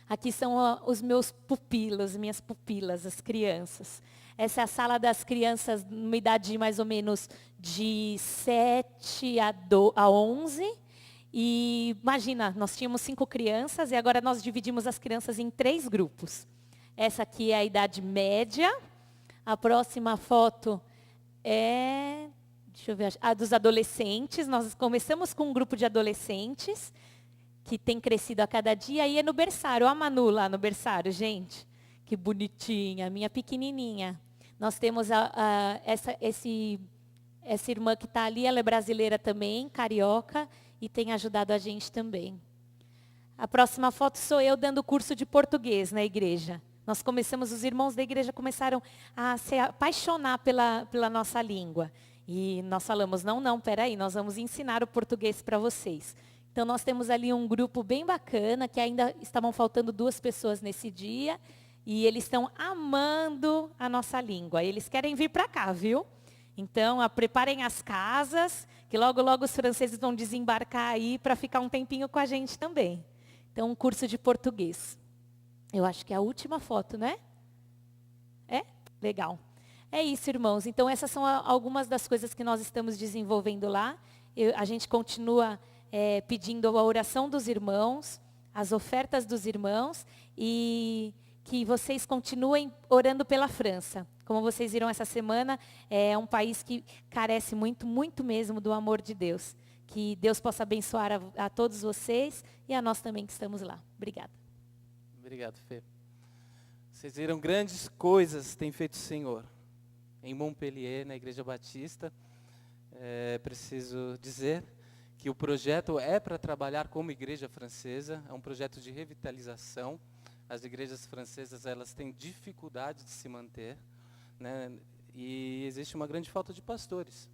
Speaker 7: Aqui são os meus pupilos, minhas pupilas, as crianças. Essa é a sala das crianças, numa idade mais ou menos de 7 a 11. E imagina, nós tínhamos 5 crianças e agora nós dividimos as crianças em 3 grupos. Essa aqui é a idade média. A próxima foto é, deixa eu ver, a dos adolescentes. Nós começamos com um grupo de adolescentes que tem crescido a cada dia. E é no berçário, olha a Manu lá no berçário, gente. Que bonitinha, minha pequenininha. Nós temos essa irmã que está ali, ela é brasileira também, carioca, e tem ajudado a gente também. A próxima foto sou eu dando curso de português na igreja. Nós começamos, os irmãos da igreja começaram a se apaixonar pela nossa língua. E nós falamos, não, peraí, nós vamos ensinar o português para vocês. Então, nós temos ali um grupo bem bacana, que ainda estavam faltando 2 pessoas nesse dia, e eles estão amando a nossa língua. Eles querem vir para cá, viu? Então, preparem as casas, que logo, logo os franceses vão desembarcar aí para ficar um tempinho com a gente também. Então, um curso de português. Eu acho que é a última foto, né? É? Legal. É isso, irmãos. Então, essas são algumas das coisas que nós estamos desenvolvendo lá. A gente continua pedindo a oração dos irmãos, as ofertas dos irmãos, e que vocês continuem orando pela França. Como vocês viram essa semana, é um país que carece muito, muito mesmo do amor de Deus. Que Deus possa abençoar a todos vocês e a nós também que estamos lá. Obrigada.
Speaker 6: Obrigado, Fê. Vocês viram grandes coisas tem feito o Senhor. Em Montpellier, na Igreja Batista, preciso dizer que o projeto é para trabalhar como igreja francesa, é um projeto de revitalização. As igrejas francesas, elas têm dificuldade de se manter, né? E existe uma grande falta de pastores,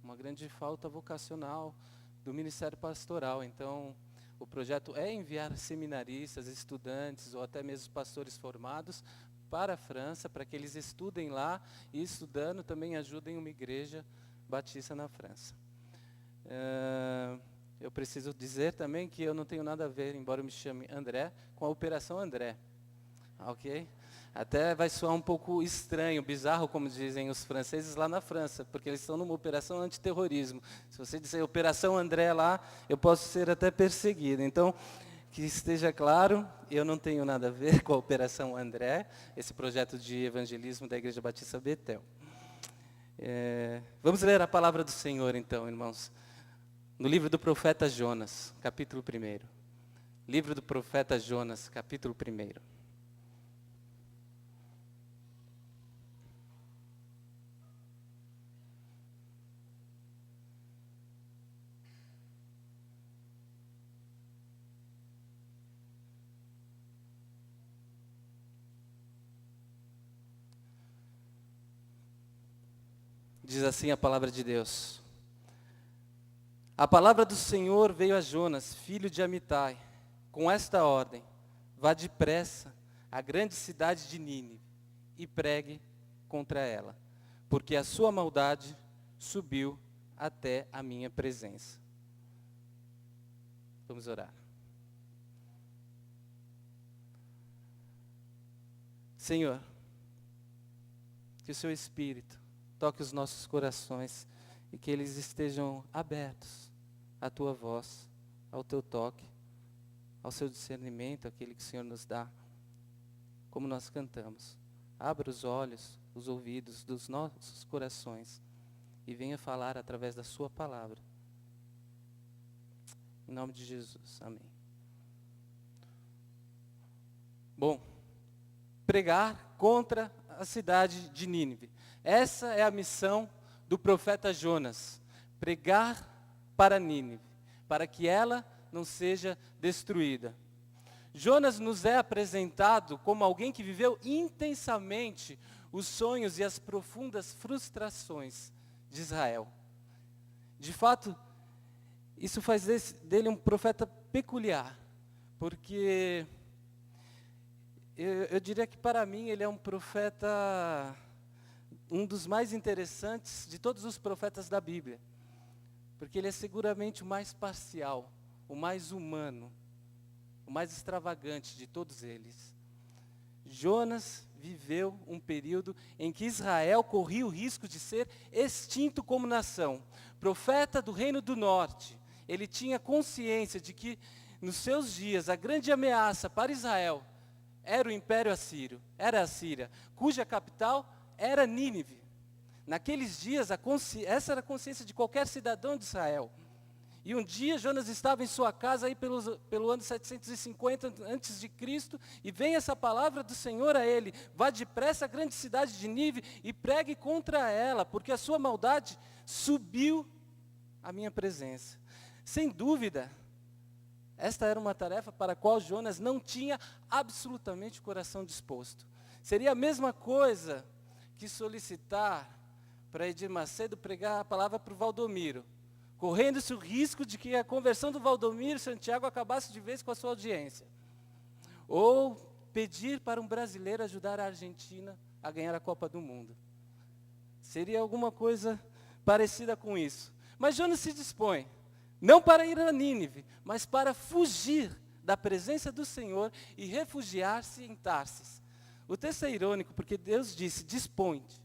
Speaker 6: uma grande falta vocacional do ministério pastoral. Então, o projeto é enviar seminaristas, estudantes ou até mesmo pastores formados para a França, para que eles estudem lá e, estudando, também ajudem uma igreja batista na França. Eu preciso dizer também que eu não tenho nada a ver, embora eu me chame André, com a Operação André. Ok? Até vai soar um pouco estranho, bizarro, como dizem os franceses lá na França, porque eles estão numa operação antiterrorismo. Se você disser Operação André lá, eu posso ser até perseguido. Então, que esteja claro, eu não tenho nada a ver com a Operação André, esse projeto de evangelismo da Igreja Batista Betel. Vamos ler a palavra do Senhor, então, irmãos. No livro do profeta Jonas, capítulo 1. Livro do profeta Jonas, capítulo 1. Diz assim a palavra de Deus. A palavra do Senhor veio a Jonas, filho de Amitai, com esta ordem: vá depressa à grande cidade de Nínive e pregue contra ela, porque a sua maldade subiu até a minha presença. Vamos orar. Senhor, que o seu Espírito toque os nossos corações e que eles estejam abertos à tua voz, ao teu toque, ao seu discernimento, aquele que o Senhor nos dá, como nós cantamos. Abra os olhos, os ouvidos dos nossos corações e venha falar através da sua palavra. Em nome de Jesus, amém. Bom, pregar contra a cidade de Nínive. Essa é a missão do profeta Jonas, pregar para Nínive, para que ela não seja destruída. Jonas nos é apresentado como alguém que viveu intensamente os sonhos e as profundas frustrações de Israel. De fato, isso faz dele um profeta peculiar, porque eu diria que para mim ele é um profeta, um dos mais interessantes de todos os profetas da Bíblia, porque ele é seguramente o mais parcial, o mais humano, o mais extravagante de todos eles. Jonas viveu um período em que Israel corria o risco de ser extinto como nação. Profeta do Reino do Norte, ele tinha consciência de que nos seus dias a grande ameaça para Israel era o Império Assírio, era a Síria, cuja capital era Nínive. Naqueles dias, essa era a consciência de qualquer cidadão de Israel. E um dia Jonas estava em sua casa aí pelo ano 750 a.C. e vem essa palavra do Senhor a ele: vá depressa à grande cidade de Nínive e pregue contra ela, porque a sua maldade subiu à minha presença. Sem dúvida, esta era uma tarefa para a qual Jonas não tinha absolutamente o coração disposto. Seria a mesma coisa que solicitar para Edir Macedo pregar a palavra para o Valdomiro, correndo-se o risco de que a conversão do Valdomiro Santiago acabasse de vez com a sua audiência. Ou pedir para um brasileiro ajudar a Argentina a ganhar a Copa do Mundo. Seria alguma coisa parecida com isso. Mas Jonas se dispõe, não para ir a Nínive, mas para fugir da presença do Senhor e refugiar-se em Tarsis. O texto é irônico porque Deus disse: dispõe-te.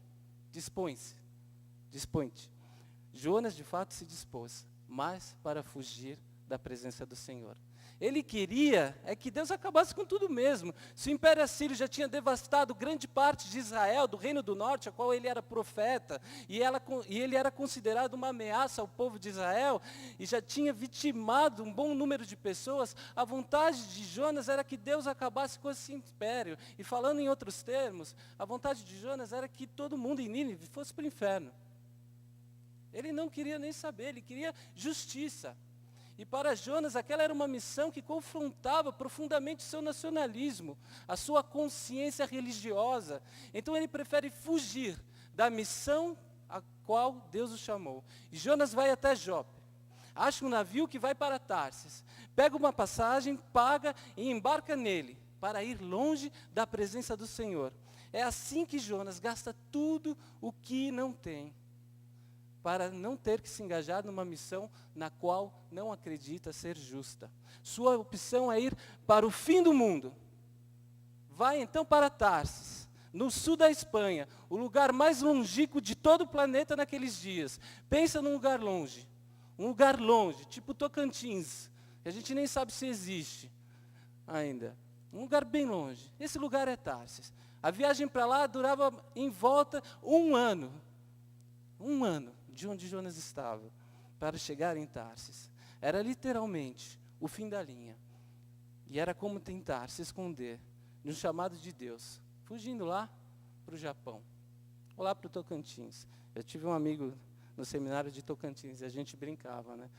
Speaker 6: Jonas de fato se dispôs, mas para fugir da presença do Senhor. Ele queria que Deus acabasse com tudo mesmo. Se o Império Assírio já tinha devastado grande parte de Israel, do Reino do Norte, a qual ele era profeta, e ele era considerado uma ameaça ao povo de Israel, e já tinha vitimado um bom número de pessoas, a vontade de Jonas era que Deus acabasse com esse império. E falando em outros termos, a vontade de Jonas era que todo mundo em Nínive fosse para o inferno. Ele não queria nem saber, ele queria justiça. E para Jonas, aquela era uma missão que confrontava profundamente o seu nacionalismo, a sua consciência religiosa. Então ele prefere fugir da missão a qual Deus o chamou. E Jonas vai até Jope. Acha um navio que vai para Tarsis. Pega uma passagem, paga e embarca nele, para ir longe da presença do Senhor. É assim que Jonas gasta tudo o que não tem, para não ter que se engajar numa missão na qual não acredita ser justa. Sua opção é ir para o fim do mundo. Vai então para Tarsis, no sul da Espanha, o lugar mais longínquo de todo o planeta naqueles dias. Pensa num lugar longe, tipo Tocantins, que a gente nem sabe se existe ainda. Um lugar bem longe. Esse lugar é Tarsis. A viagem para lá durava em volta um ano de onde Jonas estava, para chegar em Tarsis. Era literalmente o fim da linha. E era como tentar se esconder de um chamado de Deus, fugindo lá para o Japão, ou lá para o Tocantins. Eu tive um amigo no seminário de Tocantins, e a gente brincava, né?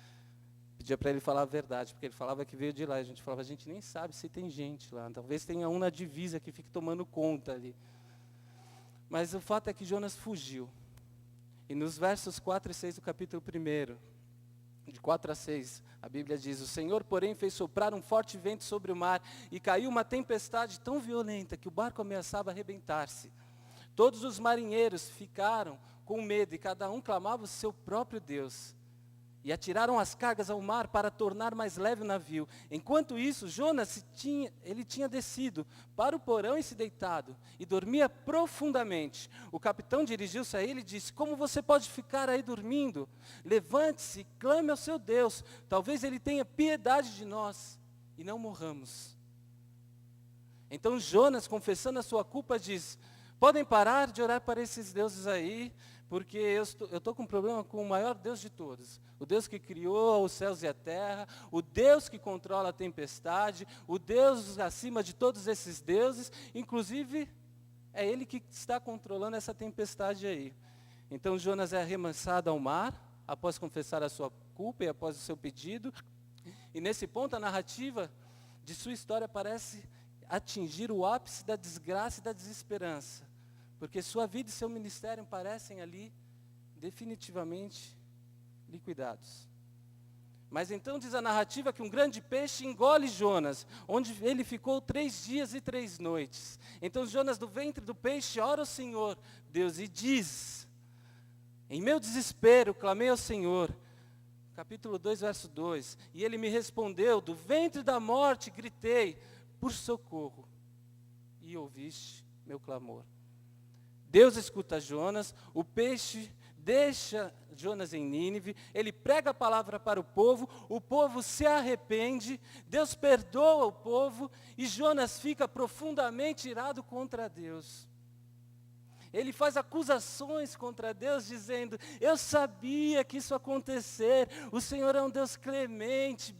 Speaker 6: Pedia para ele falar a verdade, porque ele falava que veio de lá. A gente falava, a gente nem sabe se tem gente lá. Talvez tenha um na divisa que fique tomando conta ali. Mas o fato é que Jonas fugiu. E nos versos 4 e 6 do capítulo 1, de 4 a 6, a Bíblia diz: o Senhor, porém, fez soprar um forte vento sobre o mar, e caiu uma tempestade tão violenta que o barco ameaçava arrebentar-se. Todos os marinheiros ficaram com medo, e cada um clamava o seu próprio Deus. E atiraram as cargas ao mar para tornar mais leve o navio. Enquanto isso, Jonas tinha descido para o porão e se deitado, e dormia profundamente. O capitão dirigiu-se a ele e disse: como você pode ficar aí dormindo? Levante-se e clame ao seu Deus. Talvez ele tenha piedade de nós e não morramos. Então Jonas, confessando a sua culpa, diz: podem parar de orar para esses deuses aí, porque eu estou com um problema com o maior Deus de todos. O Deus que criou os céus e a terra, o Deus que controla a tempestade, o Deus acima de todos esses deuses, inclusive é Ele que está controlando essa tempestade aí. Então Jonas é arremessado ao mar, após confessar a sua culpa e após o seu pedido. E nesse ponto a narrativa de sua história parece atingir o ápice da desgraça e da desesperança. Porque sua vida e seu ministério parecem ali definitivamente liquidados. Mas então diz a narrativa que um grande peixe engole Jonas, onde ele ficou 3 dias e 3 noites. Então Jonas, do ventre do peixe, ora ao Senhor, Deus, e diz: em meu desespero clamei ao Senhor. Capítulo 2, verso 2. E ele me respondeu: do ventre da morte gritei por socorro, e ouviste meu clamor. Deus escuta Jonas, o peixe deixa Jonas em Nínive, ele prega a palavra para o povo se arrepende, Deus perdoa o povo, e Jonas fica profundamente irado contra Deus. Ele faz acusações contra Deus, dizendo: eu sabia que isso ia acontecer, o Senhor é um Deus clemente,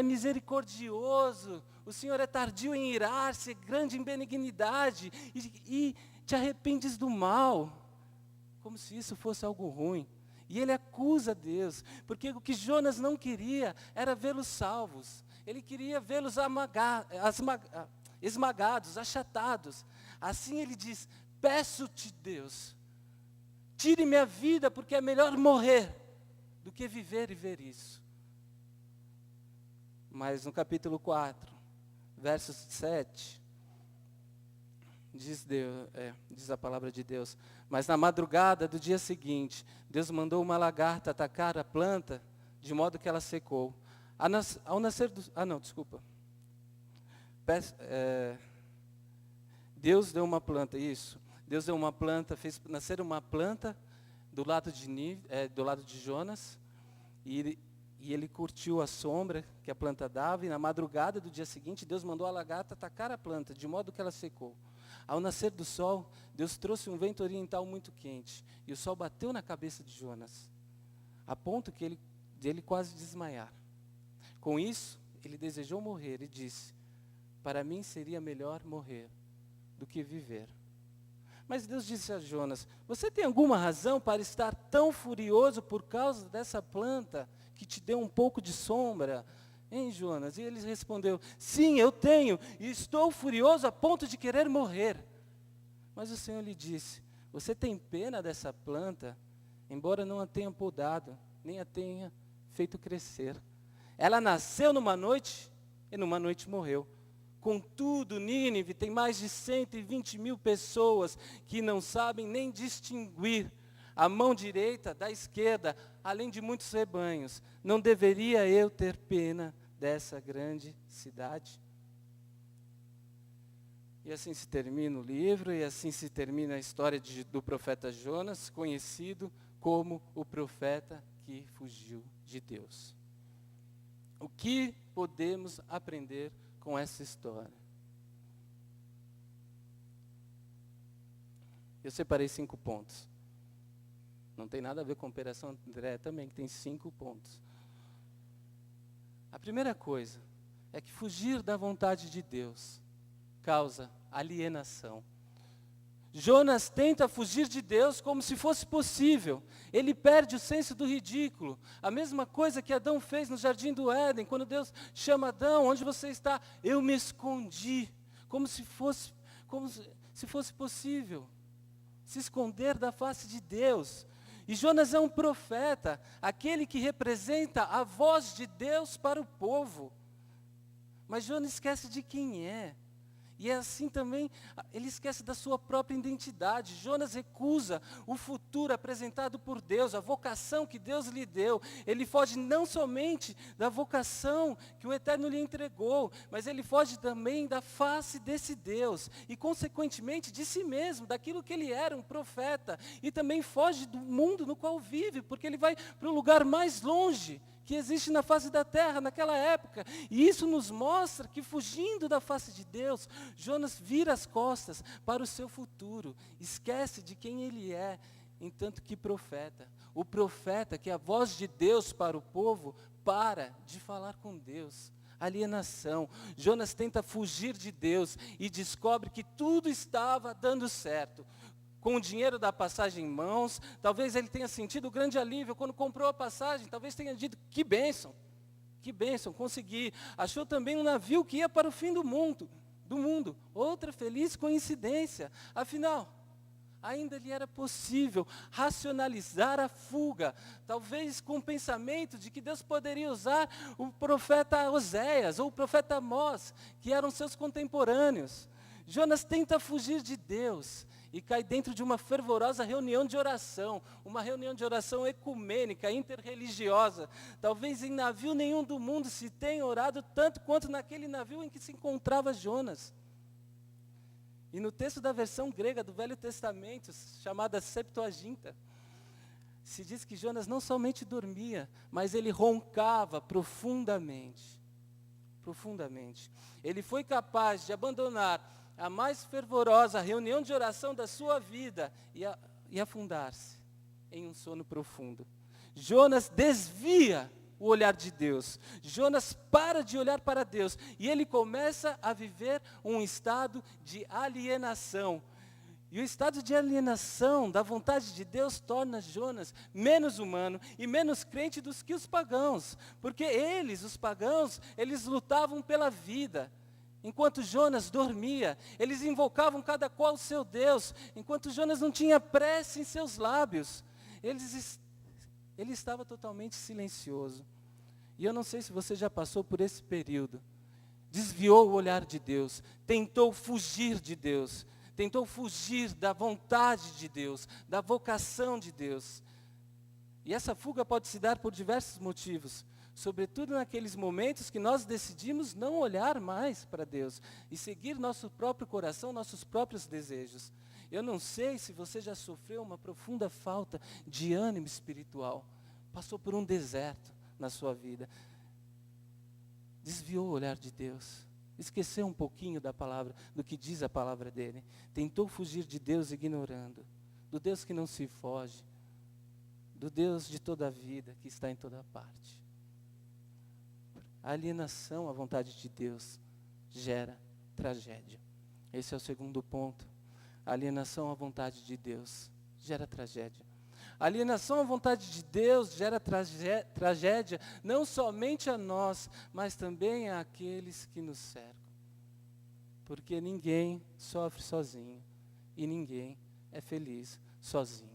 Speaker 6: misericordioso, o Senhor é tardio em irar-se, grande em benignidade, e te arrependes do mal, como se isso fosse algo ruim. E ele acusa Deus, porque o que Jonas não queria era vê-los salvos, ele queria vê-los esmagados, achatados. Assim ele diz: peço-te, Deus, tire minha vida, porque é melhor morrer do que viver e ver isso. Mas no capítulo 4, verso 7, diz a palavra de Deus: mas na madrugada do dia seguinte, Deus mandou uma lagarta atacar a planta, de modo que ela secou. Ao nascer do... Deus deu uma planta, isso. Deus deu uma planta, fez nascer uma planta do lado de Jonas, e ele curtiu a sombra que a planta dava, e na madrugada do dia seguinte, Deus mandou a lagarta atacar a planta, de modo que ela secou. Ao nascer do sol, Deus trouxe um vento oriental muito quente, e o sol bateu na cabeça de Jonas, a ponto que ele quase desmaiar. Com isso, ele desejou morrer e disse: para mim seria melhor morrer do que viver. Mas Deus disse a Jonas, você tem alguma razão para estar tão furioso por causa dessa planta que te deu um pouco de sombra? Hein, Jonas? E ele respondeu, sim, eu tenho, e estou furioso a ponto de querer morrer. Mas o Senhor lhe disse, você tem pena dessa planta, embora não a tenha podado, nem a tenha feito crescer. Ela nasceu numa noite e numa noite morreu. Contudo, Nínive tem mais de 120 mil pessoas que não sabem nem distinguir a mão direita da esquerda, além de muitos rebanhos. Não deveria eu ter pena dessa grande cidade? E assim se termina o livro, e assim se termina a história do profeta Jonas, conhecido como o profeta que fugiu de Deus. O que podemos aprender com essa história? Eu separei 5 pontos. Não tem nada a ver com a Operação André também, que tem 5 pontos. A primeira coisa é que fugir da vontade de Deus causa alienação. Jonas tenta fugir de Deus como se fosse possível. Ele perde o senso do ridículo. A mesma coisa que Adão fez no jardim do Éden, quando Deus chama Adão, onde você está? Eu me escondi, como se fosse possível se esconder da face de Deus. E Jonas é um profeta, aquele que representa a voz de Deus para o povo. Mas Jonas esquece de quem é. E é assim também, ele esquece da sua própria identidade. Jonas recusa o futuro apresentado por Deus, a vocação que Deus lhe deu. Ele foge não somente da vocação que o Eterno lhe entregou, mas ele foge também da face desse Deus. E, consequentemente, de si mesmo, daquilo que ele era, um profeta. E também foge do mundo no qual vive, porque ele vai para o lugar mais longe que existe na face da terra naquela época. E isso nos mostra que, fugindo da face de Deus, Jonas vira as costas para o seu futuro, esquece de quem ele é, entanto que profeta. O profeta, que é a voz de Deus para o povo, para de falar com Deus. Alienação. Jonas tenta fugir de Deus e descobre que tudo estava dando certo. Com o dinheiro da passagem em mãos, talvez ele tenha sentido grande alívio quando comprou a passagem, talvez tenha dito, que bênção, consegui. Achou também um navio que ia para o fim do mundo. Outra feliz coincidência. Afinal, ainda lhe era possível racionalizar a fuga, talvez com o pensamento de que Deus poderia usar o profeta Oséias ou o profeta Amós, que eram seus contemporâneos. Jonas tenta fugir de Deus e cai dentro de uma fervorosa reunião de oração, uma reunião de oração ecumênica, interreligiosa. Talvez em navio nenhum do mundo se tenha orado tanto quanto naquele navio em que se encontrava Jonas. E no texto da versão grega do Velho Testamento, chamada Septuaginta, se diz que Jonas não somente dormia, mas ele roncava profundamente. Ele foi capaz de abandonar a mais fervorosa reunião de oração da sua vida e afundar-se em um sono profundo. Jonas desvia o olhar de Deus. Jonas para de olhar para Deus e ele começa a viver um estado de alienação. E o estado de alienação da vontade de Deus torna Jonas menos humano e menos crente dos que os pagãos. Porque os pagãos, eles lutavam pela vida. Enquanto Jonas dormia, eles invocavam cada qual o seu Deus. Enquanto Jonas não tinha prece em seus lábios, ele estava totalmente silencioso. E eu não sei se você já passou por esse período. Desviou o olhar de Deus, tentou fugir de Deus, tentou fugir da vontade de Deus, da vocação de Deus. E essa fuga pode se dar por diversos motivos. Sobretudo naqueles momentos que nós decidimos não olhar mais para Deus e seguir nosso próprio coração, nossos próprios desejos. Eu não sei se você já sofreu uma profunda falta de ânimo espiritual, passou por um deserto na sua vida, desviou o olhar de Deus, esqueceu um pouquinho da palavra, do que diz a palavra dele, tentou fugir de Deus ignorando, do Deus que não se foge, do Deus de toda a vida que está em toda parte. A alienação à vontade de Deus gera tragédia. Esse é o segundo ponto. A alienação à vontade de Deus gera tragédia. A alienação à vontade de Deus gera tragédia, não somente a nós, mas também àqueles que nos cercam. Porque ninguém sofre sozinho e ninguém é feliz sozinho.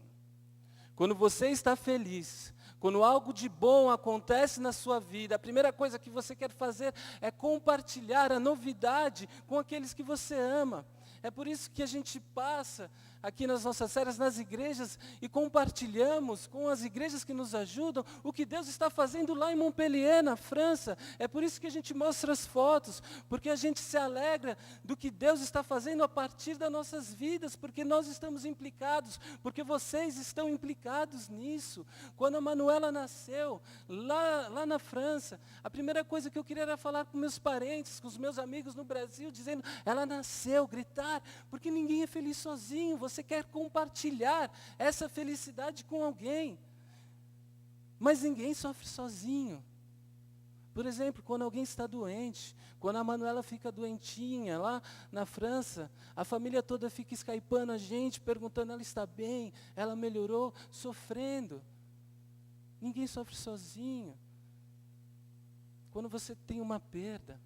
Speaker 6: Quando você está feliz, quando algo de bom acontece na sua vida, a primeira coisa que você quer fazer é compartilhar a novidade com aqueles que você ama. É por isso que a gente passa aqui nas nossas séries, nas igrejas, e compartilhamos com as igrejas que nos ajudam o que Deus está fazendo lá em Montpellier, na França. É por isso que a gente mostra as fotos, porque a gente se alegra do que Deus está fazendo a partir das nossas vidas, porque nós estamos implicados, porque vocês estão implicados nisso. Quando a Manuela nasceu, lá na França, a primeira coisa que eu queria era falar com meus parentes, com os meus amigos no Brasil, dizendo, ela nasceu, gritar, porque ninguém é feliz sozinho. Você quer compartilhar essa felicidade com alguém. Mas ninguém sofre sozinho. Por exemplo, quando alguém está doente, quando a Manuela fica doentinha lá na França, a família toda fica skypando a gente, perguntando, ela está bem, ela melhorou, sofrendo. Ninguém sofre sozinho. Quando você tem uma perda,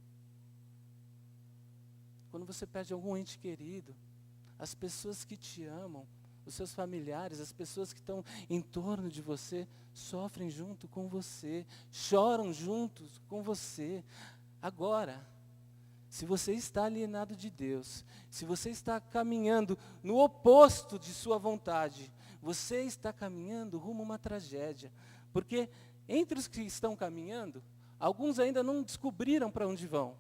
Speaker 6: quando você perde algum ente querido, as pessoas que te amam, os seus familiares, as pessoas que estão em torno de você, sofrem junto com você, choram juntos com você. Agora, se você está alienado de Deus, se você está caminhando no oposto de sua vontade, você está caminhando rumo a uma tragédia. Porque entre os que estão caminhando, alguns ainda não descobriram para onde vão.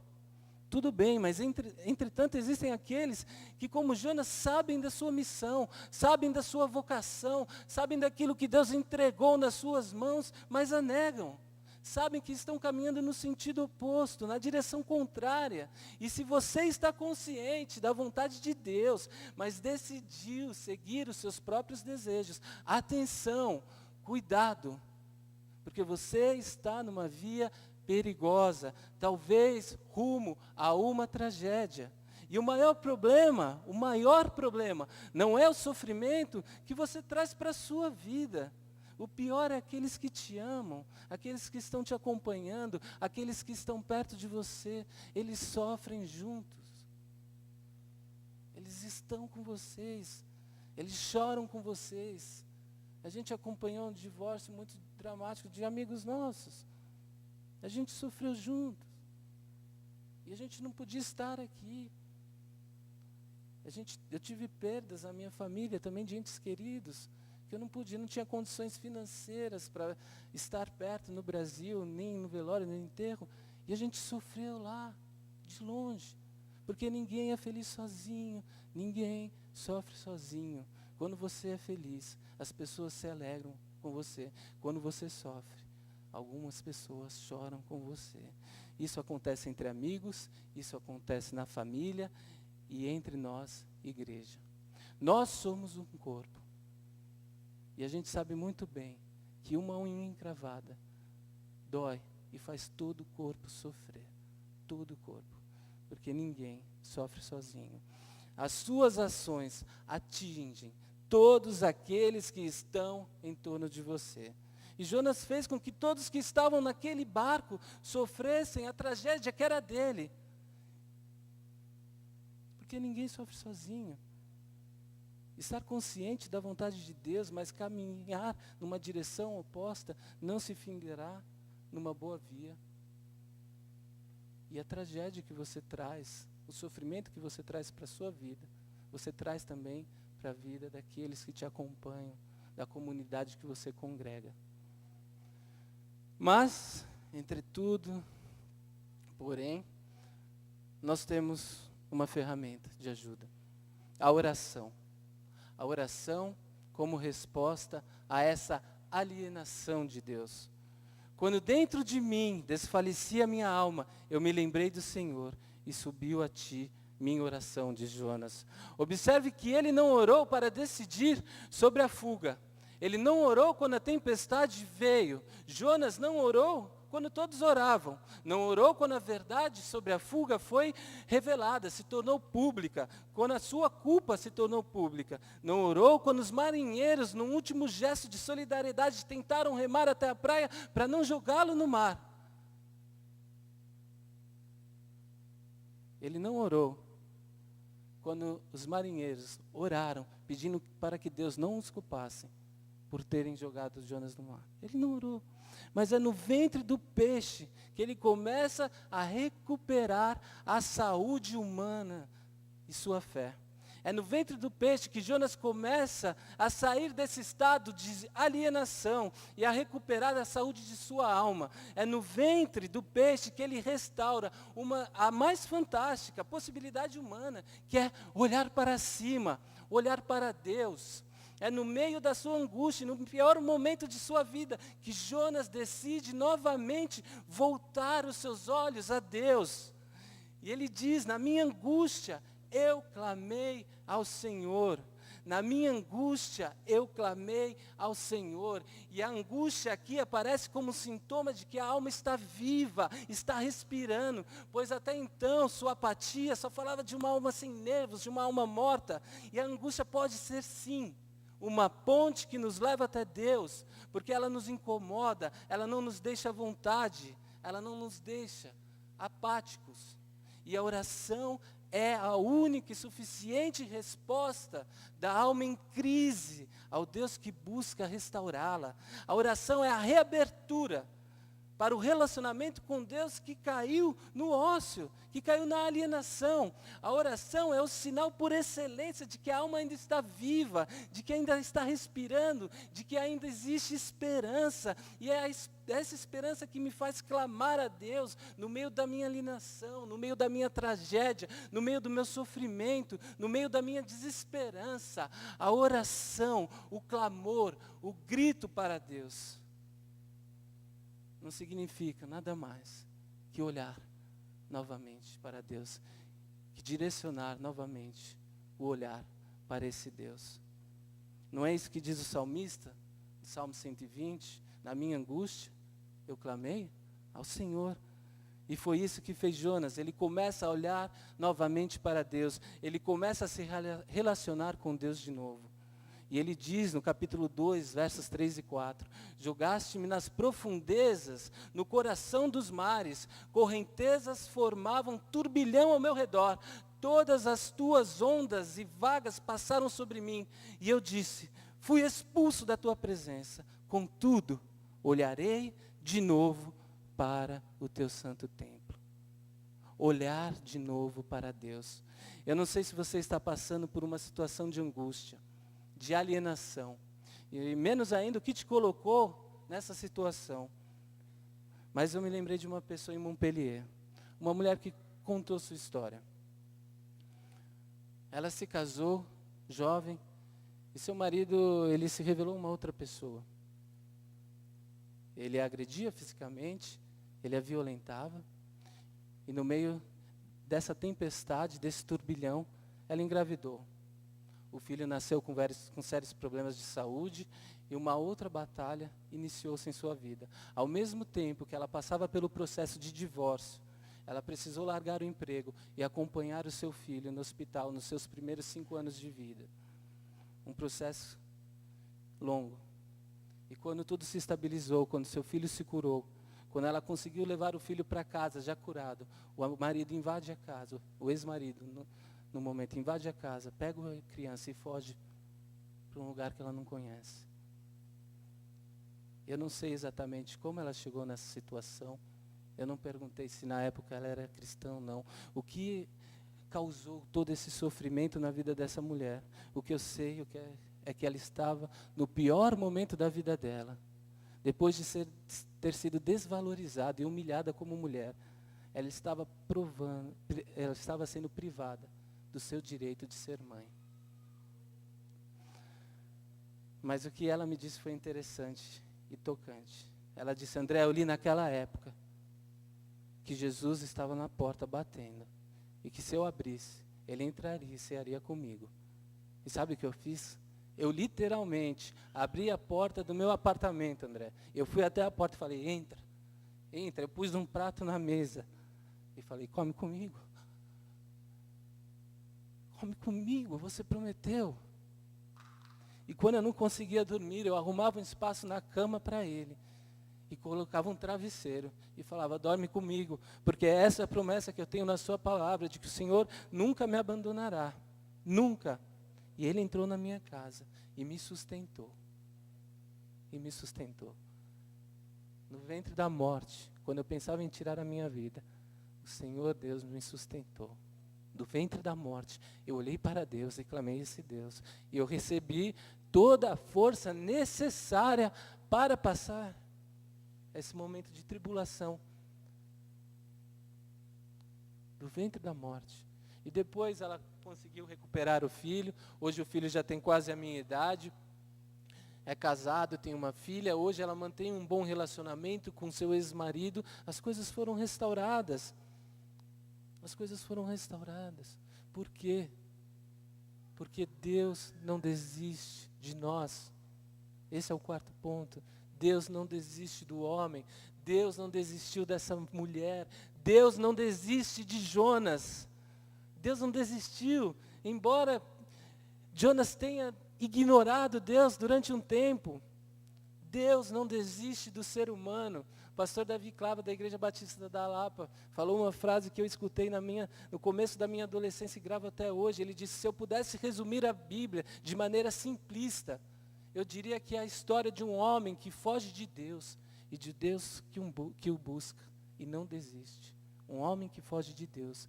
Speaker 6: Tudo bem, mas entretanto existem aqueles que, como Jonas, sabem da sua missão, sabem da sua vocação, sabem daquilo que Deus entregou nas suas mãos, mas a negam. Sabem que estão caminhando no sentido oposto, na direção contrária. E se você está consciente da vontade de Deus, mas decidiu seguir os seus próprios desejos, atenção, cuidado, porque você está numa via perigosa, talvez rumo a uma tragédia. E o maior problema não é o sofrimento que você traz para a sua vida. O pior é aqueles que te amam, aqueles que estão te acompanhando, aqueles que estão perto de você, eles sofrem juntos. Eles estão com vocês, eles choram com vocês. A gente acompanhou um divórcio muito dramático de amigos nossos. A gente sofreu juntos. E a gente não podia estar aqui. Eu tive perdas na minha família, também de entes queridos, que eu não podia, não tinha condições financeiras para estar perto no Brasil, nem no velório, nem no enterro. E a gente sofreu lá, de longe. Porque ninguém é feliz sozinho, ninguém sofre sozinho. Quando você é feliz, as pessoas se alegram com você. Quando você sofre, algumas pessoas choram com você. Isso acontece entre amigos, isso acontece na família e entre nós, igreja. Nós somos um corpo. E a gente sabe muito bem que uma unha encravada dói e faz todo o corpo sofrer. Todo o corpo. Porque ninguém sofre sozinho. As suas ações atingem todos aqueles que estão em torno de você. E Jonas fez com que todos que estavam naquele barco sofressem a tragédia que era dele. Porque ninguém sofre sozinho. Estar consciente da vontade de Deus, mas caminhar numa direção oposta, não se findará numa boa via. E a tragédia que você traz, o sofrimento que você traz para a sua vida, você traz também para a vida daqueles que te acompanham, da comunidade que você congrega. Mas, entretudo, porém, nós temos uma ferramenta de ajuda. A oração. A oração como resposta a essa alienação de Deus. Quando dentro de mim desfalecia minha alma, eu me lembrei do Senhor e subiu a ti minha oração, diz Jonas. Observe que ele não orou para decidir sobre a fuga. Ele não orou quando a tempestade veio. Jonas não orou quando todos oravam. Não orou quando a verdade sobre a fuga foi revelada, se tornou pública. Quando a sua culpa se tornou pública. Não orou quando os marinheiros, num último gesto de solidariedade, tentaram remar até a praia para não jogá-lo no mar. Ele não orou quando os marinheiros oraram, pedindo para que Deus não os culpasse por terem jogado Jonas no mar. Ele não orou. Mas é no ventre do peixe que ele começa a recuperar a saúde humana e sua fé. É no ventre do peixe que Jonas começa a sair desse estado de alienação e a recuperar a saúde de sua alma. É no ventre do peixe que ele restaura a mais fantástica possibilidade humana, que é olhar para cima, olhar para Deus. É no meio da sua angústia, no pior momento de sua vida, que Jonas decide novamente voltar os seus olhos a Deus. E ele diz, na minha angústia, eu clamei ao Senhor. Na minha angústia, eu clamei ao Senhor. E a angústia aqui aparece como sintoma de que a alma está viva, está respirando. Pois até então, sua apatia só falava de uma alma sem nervos, de uma alma morta. E a angústia pode ser sim uma ponte que nos leva até Deus, porque ela nos incomoda, ela não nos deixa à vontade, ela não nos deixa apáticos. E a oração é a única e suficiente resposta da alma em crise ao Deus que busca restaurá-la. A oração é a reabertura para o relacionamento com Deus que caiu no ócio, que caiu na alienação. A oração é o sinal por excelência de que a alma ainda está viva, de que ainda está respirando, de que ainda existe esperança. E é essa esperança que me faz clamar a Deus no meio da minha alienação, no meio da minha tragédia, no meio do meu sofrimento, no meio da minha desesperança. A oração, o clamor, o grito para Deus não significa nada mais que olhar novamente para Deus, que direcionar novamente o olhar para esse Deus. Não é isso que diz o salmista, no Salmo 120, na minha angústia, eu clamei ao Senhor. E foi isso que fez Jonas, ele começa a olhar novamente para Deus, ele começa a se relacionar com Deus de novo. E ele diz no capítulo 2, versos 3 e 4, jogaste-me nas profundezas, no coração dos mares, correntezas formavam turbilhão ao meu redor, todas as tuas ondas e vagas passaram sobre mim. E eu disse, fui expulso da tua presença, contudo, olharei de novo para o teu santo templo. Olhar de novo para Deus. Eu não sei se você está passando por uma situação de angústia, de alienação, e menos ainda o que te colocou nessa situação. Mas eu me lembrei de uma pessoa em Montpellier, uma mulher que contou sua história. Ela se casou, jovem, e seu marido, ele se revelou uma outra pessoa. Ele a agredia fisicamente, ele a violentava, e no meio dessa tempestade, desse turbilhão, ela engravidou. O filho nasceu com sérios problemas de saúde e uma outra batalha iniciou-se em sua vida. Ao mesmo tempo que ela passava pelo processo de divórcio, ela precisou largar o emprego e acompanhar o seu filho no hospital nos seus primeiros 5 anos de vida. Um processo longo. E quando tudo se estabilizou, quando seu filho se curou, quando ela conseguiu levar o filho para casa já curado, o marido invade a casa, o ex-marido, no momento, invade a casa, pega a criança e foge para um lugar que ela não conhece. Eu não sei exatamente como ela chegou nessa situação. Eu não perguntei se na época ela era cristã ou não. O que causou todo esse sofrimento na vida dessa mulher? O que eu sei é que ela estava no pior momento da vida dela. Depois de ter sido desvalorizada e humilhada como mulher, ela estava sendo privada do seu direito de ser mãe. Mas o que ela me disse foi interessante e tocante. Ela disse, André, eu li naquela época que Jesus estava na porta batendo e que se eu abrisse, ele entraria e cearia comigo. E sabe o que eu fiz? Eu literalmente abri a porta do meu apartamento, André. Eu fui até a porta e falei, entra. entra. Eu pus um prato na mesa e falei, come comigo. Come comigo, você prometeu. E quando eu não conseguia dormir, eu arrumava um espaço na cama para ele. E colocava um travesseiro e falava, dorme comigo, porque essa é a promessa que eu tenho na sua palavra, de que o Senhor nunca me abandonará, nunca. E ele entrou na minha casa e me sustentou. E me sustentou. No ventre da morte, quando eu pensava em tirar a minha vida, o Senhor Deus me sustentou. Do ventre da morte, eu olhei para Deus e clamei a esse Deus. E eu recebi toda a força necessária para passar esse momento de tribulação. Do ventre da morte. E depois ela conseguiu recuperar o filho. Hoje o filho já tem quase a minha idade. É casado, tem uma filha. Hoje ela mantém um bom relacionamento com seu ex-marido. As coisas foram restauradas. As coisas foram restauradas. Por quê? Porque Deus não desiste de nós. Esse é o quarto ponto. Deus não desiste do homem. Deus não desistiu dessa mulher. Deus não desiste de Jonas. Deus não desistiu. Embora Jonas tenha ignorado Deus durante um tempo, Deus não desiste do ser humano. O pastor Davi Clava, da Igreja Batista da Lapa, falou uma frase que eu escutei no começo da minha adolescência e gravo até hoje. Ele disse, se eu pudesse resumir a Bíblia de maneira simplista, eu diria que é a história de um homem que foge de Deus e de Deus que o busca e não desiste. Um homem que foge de Deus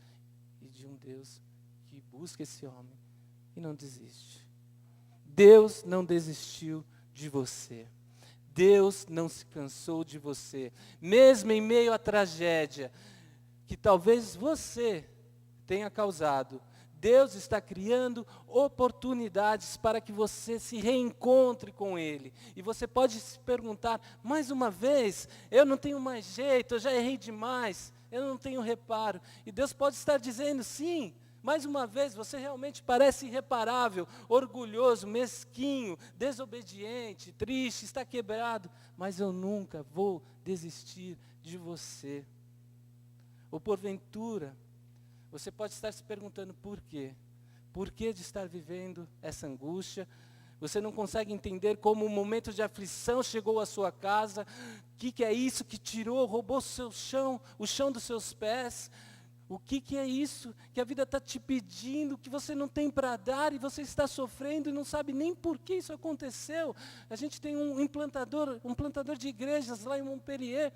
Speaker 6: e de um Deus que busca esse homem e não desiste. Deus não desistiu de você. Deus não se cansou de você. Mesmo em meio à tragédia que talvez você tenha causado, Deus está criando oportunidades para que você se reencontre com Ele. E você pode se perguntar, mais uma vez, eu não tenho mais jeito, eu já errei demais, eu não tenho reparo. E Deus pode estar dizendo, sim, mais uma vez, você realmente parece irreparável, orgulhoso, mesquinho, desobediente, triste, está quebrado, mas eu nunca vou desistir de você. Ou porventura, você pode estar se perguntando por quê? Por que de estar vivendo essa angústia? Você não consegue entender como um momento de aflição chegou à sua casa. O que é isso que tirou, roubou o chão dos seus pés? O que é isso que a vida está te pedindo, que você não tem para dar e você está sofrendo e não sabe nem por que isso aconteceu? A gente tem um plantador de igrejas lá em Montpellier,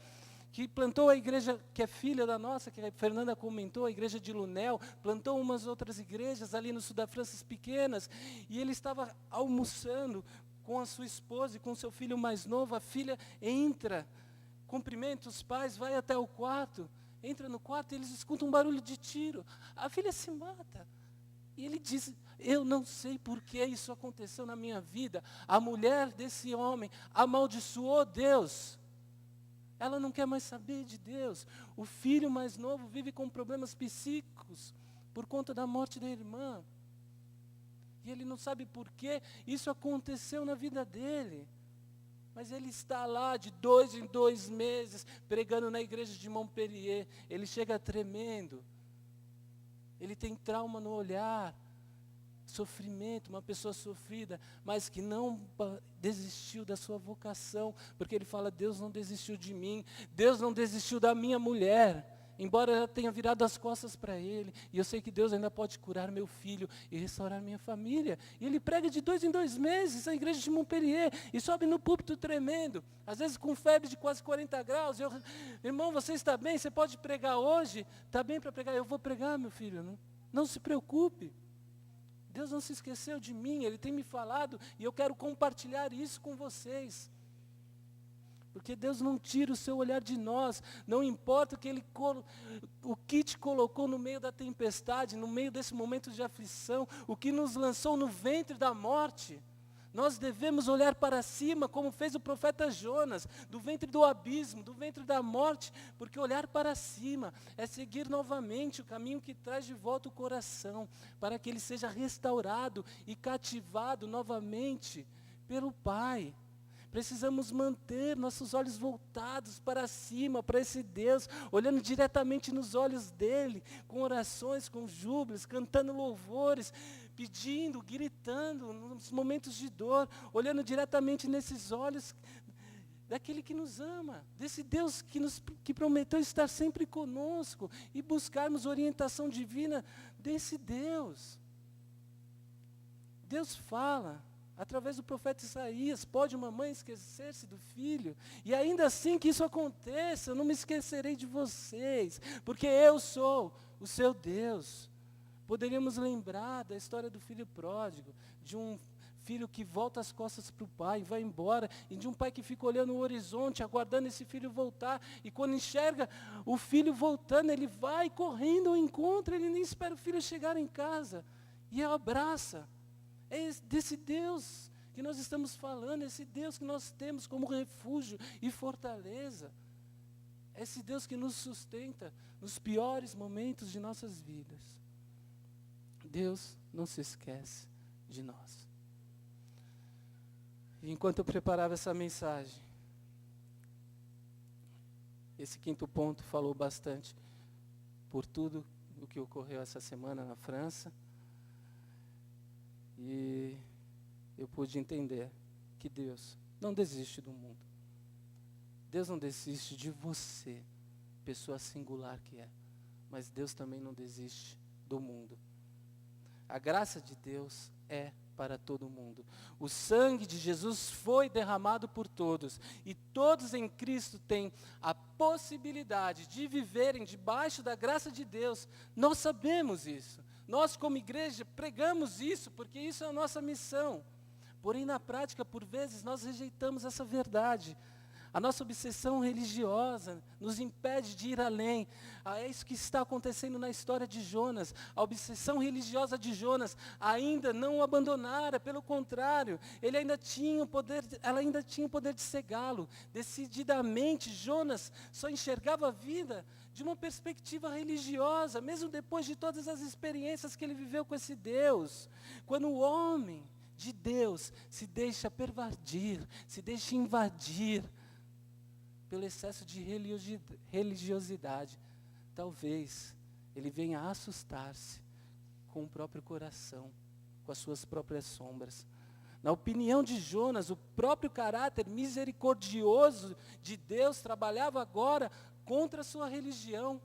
Speaker 6: que plantou a igreja que é filha da nossa, que a Fernanda comentou, a igreja de Lunel, plantou umas outras igrejas ali no sul da França pequenas, e ele estava almoçando com a sua esposa e com seu filho mais novo. A filha entra, cumprimenta os pais, vai até o quarto, entra no quarto e eles escutam um barulho de tiro. A filha se mata. E ele diz, eu não sei por que isso aconteceu na minha vida. A mulher desse homem amaldiçoou Deus. Ela não quer mais saber de Deus. O filho mais novo vive com problemas psíquicos por conta da morte da irmã. E ele não sabe por que isso aconteceu na vida dele. Mas ele está lá de 2 em 2 meses, pregando na igreja de Montpellier. Ele chega tremendo. Ele tem trauma no olhar. Sofrimento, uma pessoa sofrida, mas que não desistiu da sua vocação, porque ele fala, Deus não desistiu de mim, Deus não desistiu da minha mulher, embora ela tenha virado as costas para ele, e eu sei que Deus ainda pode curar meu filho e restaurar minha família. E ele prega de 2 em 2 meses na igreja de Montpellier, e sobe no púlpito tremendo, às vezes com febre de quase 40 graus, irmão, você está bem? Você pode pregar hoje? Está bem para pregar? Eu vou pregar, meu filho, não se preocupe. Deus não se esqueceu de mim, Ele tem me falado e eu quero compartilhar isso com vocês. Porque Deus não tira o seu olhar de nós, não importa o que te colocou no meio da tempestade, no meio desse momento de aflição, o que nos lançou no ventre da morte. Nós devemos olhar para cima, como fez o profeta Jonas, do ventre do abismo, do ventre da morte, porque olhar para cima é seguir novamente o caminho que traz de volta o coração, para que ele seja restaurado e cativado novamente pelo Pai. Precisamos manter nossos olhos voltados para cima, para esse Deus, olhando diretamente nos olhos dele, com orações, com júbilos, cantando louvores, pedindo, gritando nos momentos de dor, olhando diretamente nesses olhos daquele que nos ama, desse Deus que prometeu estar sempre conosco e buscarmos orientação divina desse Deus. Deus fala através do profeta Isaías: pode uma mãe esquecer-se do filho? E ainda assim que isso aconteça, eu não me esquecerei de vocês, porque eu sou o seu Deus. Poderíamos lembrar da história do filho pródigo, de um filho que volta as costas para o pai, vai embora, e de um pai que fica olhando o horizonte, aguardando esse filho voltar, e quando enxerga o filho voltando, ele vai correndo ao encontro, ele nem espera o filho chegar em casa, e o abraça. É desse Deus que nós estamos falando, esse Deus que nós temos como refúgio e fortaleza. É esse Deus que nos sustenta nos piores momentos de nossas vidas. Deus não se esquece de nós. E enquanto eu preparava essa mensagem, esse quinto ponto falou bastante por tudo o que ocorreu essa semana na França. E eu pude entender que Deus não desiste do mundo. Deus não desiste de você, pessoa singular que é. Mas Deus também não desiste do mundo. A graça de Deus é para todo mundo. O sangue de Jesus foi derramado por todos. E todos em Cristo têm a possibilidade de viverem debaixo da graça de Deus. Nós sabemos isso. Nós, como igreja, pregamos isso, porque isso é a nossa missão. Porém, na prática, por vezes, nós rejeitamos essa verdade. A nossa obsessão religiosa nos impede de ir além. É isso que está acontecendo na história de Jonas. A obsessão religiosa de Jonas ainda não o abandonara, pelo contrário, ela ainda tinha o poder de cegá-lo. Decididamente, Jonas só enxergava a vida de uma perspectiva religiosa, mesmo depois de todas as experiências que ele viveu com esse Deus. Quando o homem de Deus se deixa pervadir, se deixa invadir pelo excesso de religiosidade, talvez ele venha a assustar-se com o próprio coração, com as suas próprias sombras. Na opinião de Jonas, o próprio caráter misericordioso de Deus trabalhava agora contra a sua religião.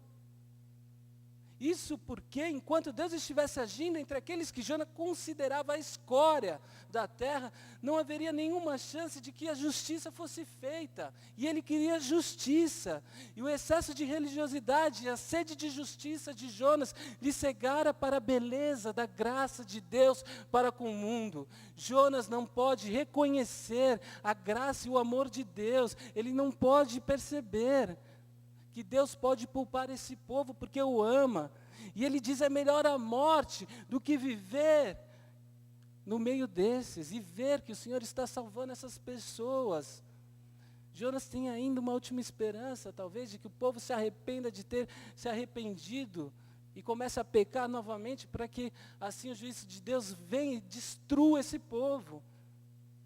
Speaker 6: Isso porque, enquanto Deus estivesse agindo entre aqueles que Jonas considerava a escória da terra, não haveria nenhuma chance de que a justiça fosse feita. E ele queria justiça. E o excesso de religiosidade e a sede de justiça de Jonas lhe cegara para a beleza da graça de Deus para com o mundo. Jonas não pode reconhecer a graça e o amor de Deus. Ele não pode perceber que Deus pode poupar esse povo porque o ama. E ele diz: é melhor a morte do que viver no meio desses e ver que o Senhor está salvando essas pessoas. Jonas tem ainda uma última esperança, talvez, de que o povo se arrependa de ter se arrependido e comece a pecar novamente, para que assim o juízo de Deus venha e destrua esse povo.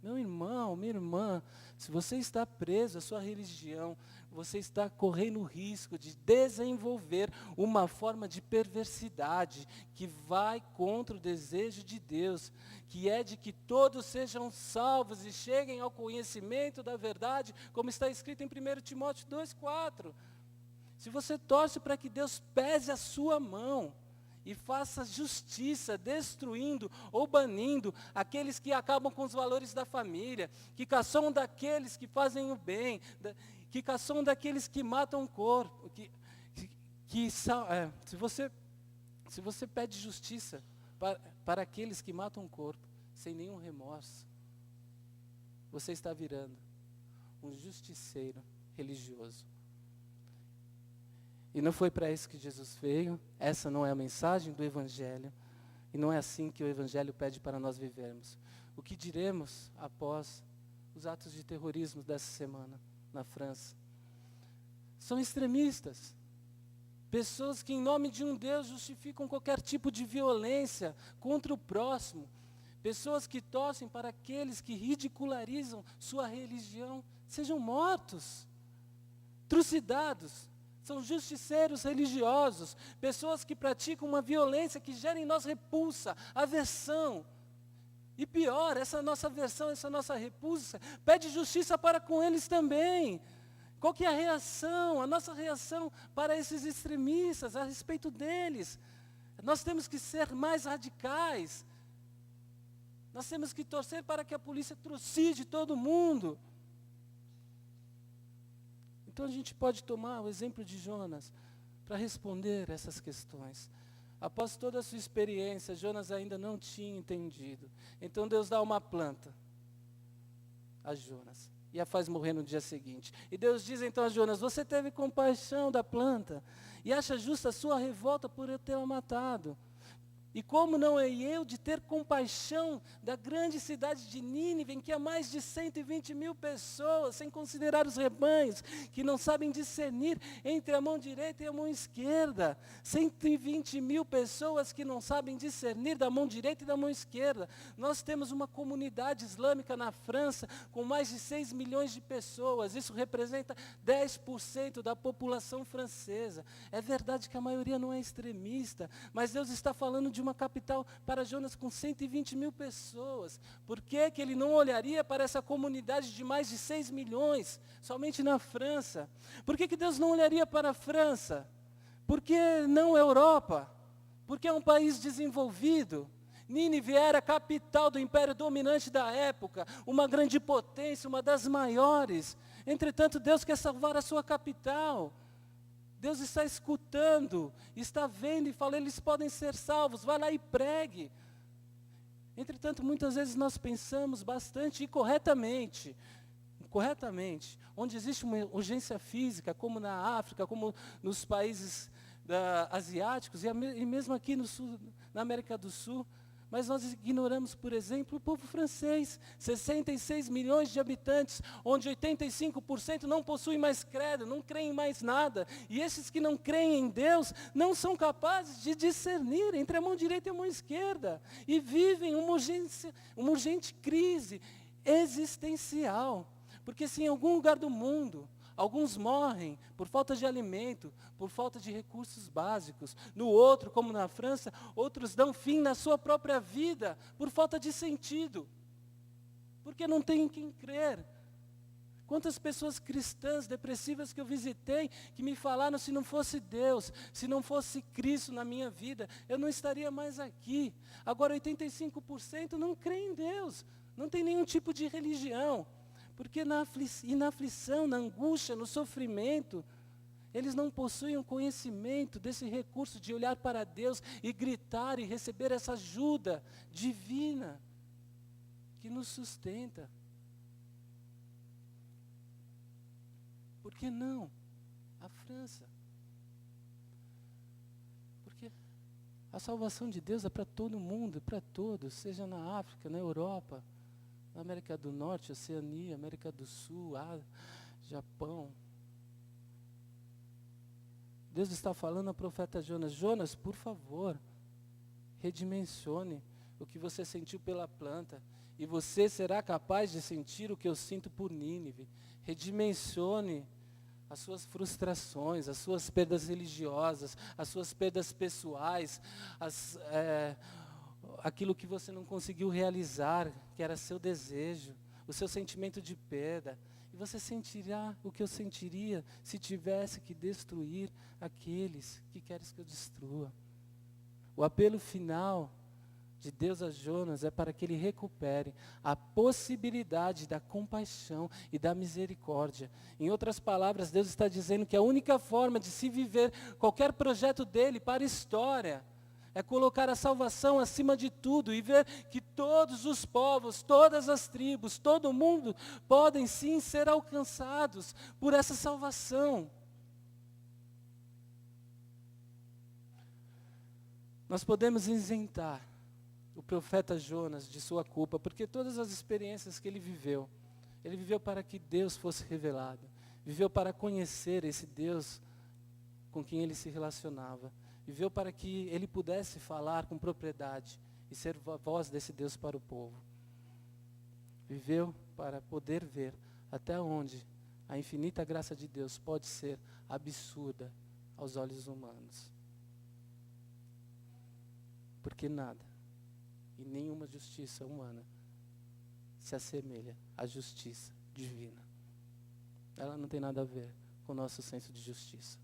Speaker 6: Meu irmão, minha irmã, se você está preso à sua religião, você está correndo o risco de desenvolver uma forma de perversidade que vai contra o desejo de Deus, que é de que todos sejam salvos e cheguem ao conhecimento da verdade, como está escrito em 1 Timóteo 2,4. Se você torce para que Deus pese a sua mão e faça justiça, destruindo ou banindo aqueles que acabam com os valores da família, que caçam daqueles que fazem o bem, que caçam daqueles que matam o corpo, se você pede justiça para aqueles que matam o corpo, sem nenhum remorso, você está virando um justiceiro religioso. E não foi para isso que Jesus veio, essa não é a mensagem do Evangelho, e não é assim que o Evangelho pede para nós vivermos. O que diremos após os atos de terrorismo dessa semana na França? São extremistas, pessoas que em nome de um Deus justificam qualquer tipo de violência contra o próximo, pessoas que torcem para aqueles que ridicularizam sua religião sejam mortos, trucidados. São justiceiros religiosos, pessoas que praticam uma violência que gera em nós repulsa, aversão. E pior, essa nossa aversão, essa nossa repulsa, pede justiça para com eles também. Qual que é a reação, a nossa reação para esses extremistas, a respeito deles? Nós temos que ser mais radicais. Nós temos que torcer para que a polícia trucide todo mundo. Então a gente pode tomar o exemplo de Jonas para responder essas questões. Após toda a sua experiência, Jonas ainda não tinha entendido. Então Deus dá uma planta a Jonas e a faz morrer no dia seguinte. E Deus diz então a Jonas: você teve compaixão da planta e acha justa a sua revolta por eu tê-la matado. E como não hei eu de ter compaixão da grande cidade de Nínive, em que há mais de 120 mil pessoas, sem considerar os rebanhos, que não sabem discernir entre a mão direita e a mão esquerda. 120 mil pessoas que não sabem discernir da mão direita e da mão esquerda. Nós temos uma comunidade islâmica na França com mais de 6 milhões de pessoas. Isso representa 10% da população francesa. É verdade que a maioria não é extremista, mas Deus está falando de uma capital para Jonas com 120 mil pessoas. Por que que ele não olharia para essa comunidade de mais de 6 milhões, somente na França? Por que que Deus não olharia para a França? Por que não a Europa? Porque é um país desenvolvido. Nínive era a capital do império dominante da época, uma grande potência, uma das maiores. Entretanto, Deus quer salvar a sua capital. Deus está escutando, está vendo e fala: eles podem ser salvos, vai lá e pregue. Entretanto, muitas vezes nós pensamos bastante e corretamente, onde existe uma urgência física, como na África, como nos países asiáticos e mesmo aqui no sul, na América do Sul. Mas nós ignoramos, por exemplo, o povo francês, 66 milhões de habitantes, onde 85% não possuem mais credo, não creem em mais nada. E esses que não creem em Deus não são capazes de discernir entre a mão direita e a mão esquerda. E vivem uma urgente crise existencial. Porque se em algum lugar do mundo alguns morrem por falta de alimento, por falta de recursos básicos. No outro, como na França, outros dão fim na sua própria vida por falta de sentido. Porque não tem em quem crer. Quantas pessoas cristãs depressivas que eu visitei, que me falaram: se não fosse Deus, se não fosse Cristo na minha vida, eu não estaria mais aqui. Agora 85% não creem em Deus, não tem nenhum tipo de religião. Porque na aflição, na angústia, no sofrimento, eles não possuem o conhecimento desse recurso de olhar para Deus e gritar e receber essa ajuda divina que nos sustenta. Por que não a França? Porque a salvação de Deus é para todo mundo, para todos, seja na África, na Europa, na América do Norte, Oceania, América do Sul, Japão. Deus está falando ao profeta Jonas: Jonas, por favor, redimensione o que você sentiu pela planta, e você será capaz de sentir o que eu sinto por Nínive. Redimensione as suas frustrações, as suas perdas religiosas, as suas perdas pessoais, aquilo que você não conseguiu realizar, que era seu desejo, o seu sentimento de perda. E você sentirá o que eu sentiria se tivesse que destruir aqueles que queres que eu destrua. O apelo final de Deus a Jonas é para que ele recupere a possibilidade da compaixão e da misericórdia. Em outras palavras, Deus está dizendo que a única forma de se viver qualquer projeto dele para a história é colocar a salvação acima de tudo e ver que todos os povos, todas as tribos, todo mundo podem sim ser alcançados por essa salvação. Nós podemos isentar o profeta Jonas de sua culpa, porque todas as experiências que ele viveu para que Deus fosse revelado, viveu para conhecer esse Deus com quem ele se relacionava, viveu para que ele pudesse falar com propriedade e ser a voz desse Deus para o povo. Viveu para poder ver até onde a infinita graça de Deus pode ser absurda aos olhos humanos. Porque nada e nenhuma justiça humana se assemelha à justiça divina. Ela não tem nada a ver com o nosso senso de justiça.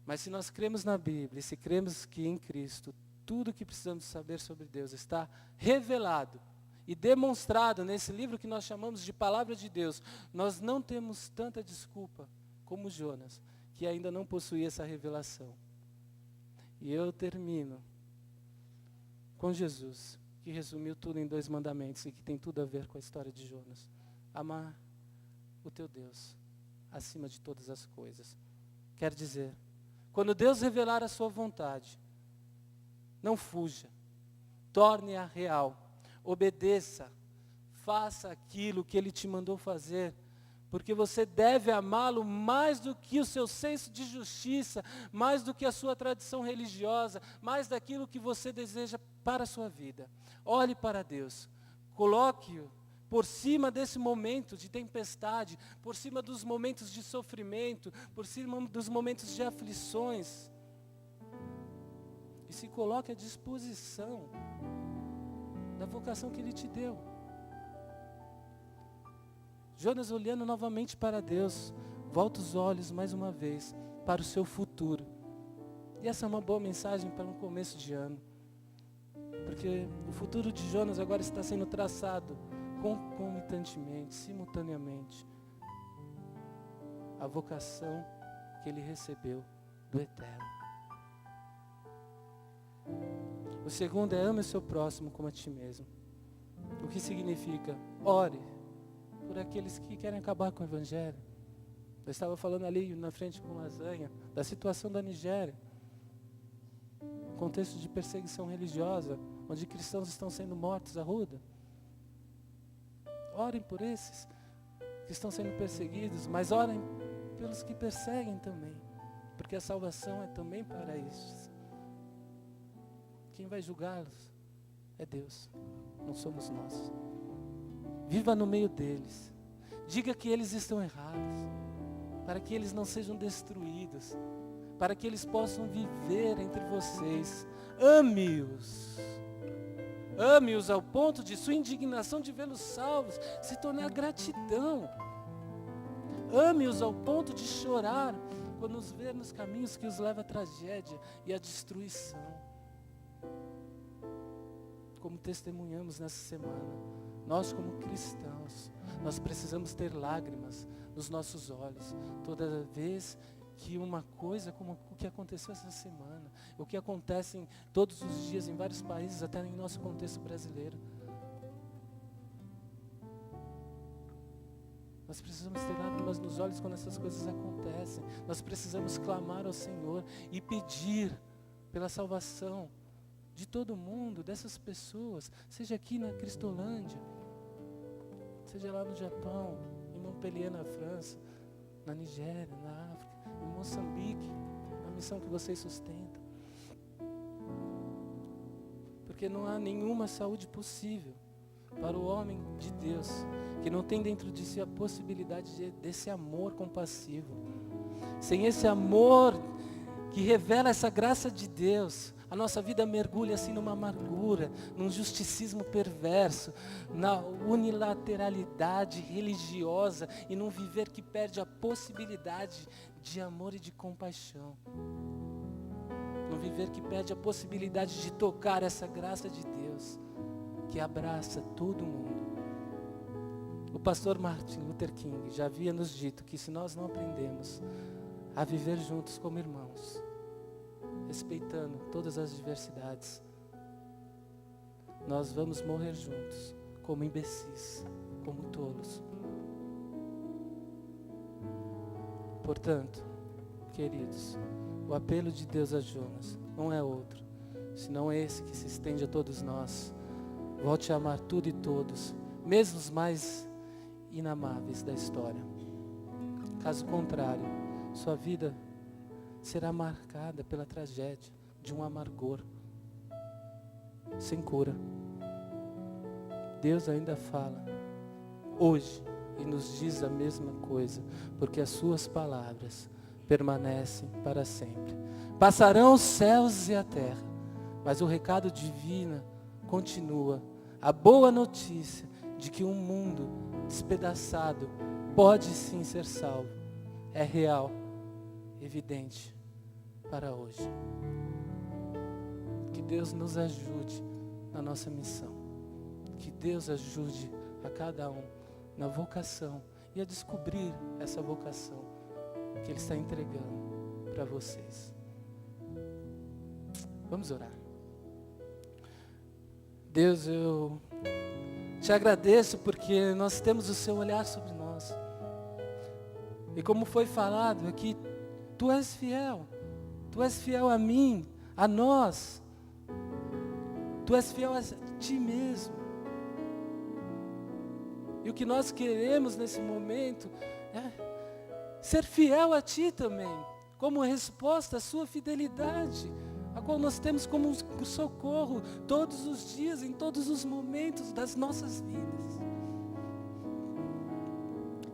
Speaker 6: Mas se nós cremos na Bíblia, e se cremos que em Cristo tudo o que precisamos saber sobre Deus está revelado e demonstrado nesse livro que nós chamamos de Palavra de Deus, nós não temos tanta desculpa como Jonas, que ainda não possuía essa revelação. E eu termino com Jesus, que resumiu tudo em 2 mandamentos e que tem tudo a ver com a história de Jonas. Amar o teu Deus acima de todas as coisas. Quer dizer, quando Deus revelar a sua vontade, não fuja, torne-a real, obedeça, faça aquilo que Ele te mandou fazer, porque você deve amá-lo mais do que o seu senso de justiça, mais do que a sua tradição religiosa, mais daquilo que você deseja para a sua vida. Olhe para Deus, coloque-o por cima desse momento de tempestade, por cima dos momentos de sofrimento, por cima dos momentos de aflições. E se coloque à disposição da vocação que Ele te deu. Jonas, olhando novamente para Deus, volta os olhos mais uma vez para o seu futuro. E essa é uma boa mensagem para um começo de ano. Porque o futuro de Jonas agora está sendo traçado concomitantemente, simultaneamente. A vocação que ele recebeu do Eterno. O segundo é: ame o seu próximo como a ti mesmo. O que significa? Ore por aqueles que querem acabar com o Evangelho. Eu estava falando ali na frente com Lasanha da situação da Nigéria. Contexto de perseguição religiosa, onde cristãos estão sendo mortos à ruda. Orem por esses que estão sendo perseguidos, mas orem pelos que perseguem também, porque a salvação é também para esses. Quem vai julgá-los é Deus, não somos nós. Viva no meio deles. Diga que eles estão errados, para que eles não sejam destruídos, para que eles possam viver entre vocês. Ame-os. Ame-os ao ponto de sua indignação de vê-los salvos se tornar gratidão. Ame-os ao ponto de chorar quando os ver nos caminhos que os leva à tragédia e à destruição. Como testemunhamos nessa semana, nós como cristãos, nós precisamos ter lágrimas nos nossos olhos toda vez que uma coisa como o que aconteceu essa semana, o que acontece todos os dias em vários países, até em nosso contexto brasileiro. Nós precisamos ter lágrimas nos olhos quando essas coisas acontecem. Nós precisamos clamar ao Senhor e pedir pela salvação de todo mundo, dessas pessoas, seja aqui na Cristolândia, seja lá no Japão, em Montpellier, na França, na Nigéria, na África, em Moçambique, a missão que vocês sustentam. Porque não há nenhuma saúde possível para o homem de Deus que não tem dentro de si a possibilidade desse amor compassivo. Sem esse amor que revela essa graça de Deus, a nossa vida mergulha assim numa amargura, num justicismo perverso, na unilateralidade religiosa e num viver que perde a possibilidade de amor e de compaixão. Num viver que perde a possibilidade de tocar essa graça de Deus, que abraça todo mundo. O pastor Martin Luther King já havia nos dito que se nós não aprendemos a viver juntos como irmãos, respeitando todas as diversidades, nós vamos morrer juntos, como imbecis, como tolos. Portanto, queridos, o apelo de Deus a Jonas não é outro, senão esse que se estende a todos nós. Volte a amar tudo e todos, mesmo os mais inamáveis da história. Caso contrário, sua vida será marcada pela tragédia de um amargor. sem cura. Deus ainda fala hoje e nos diz a mesma coisa, porque as suas palavras permanecem para sempre. Passarão os céus e a terra, mas o recado divino continua. A boa notícia de que um mundo despedaçado pode sim ser salvo é real, evidente para hoje. Que Deus nos ajude na nossa missão. Que Deus ajude a cada um na vocação e a descobrir essa vocação que Ele está entregando para vocês. Vamos orar. Deus, eu te agradeço porque nós temos o seu olhar sobre nós. E como foi falado aqui, Tu és fiel. Tu és fiel a mim, a nós. Tu és fiel a Ti mesmo. E o que nós queremos nesse momento é ser fiel a Ti também, como resposta à Sua fidelidade, a qual nós temos como um socorro todos os dias, em todos os momentos das nossas vidas.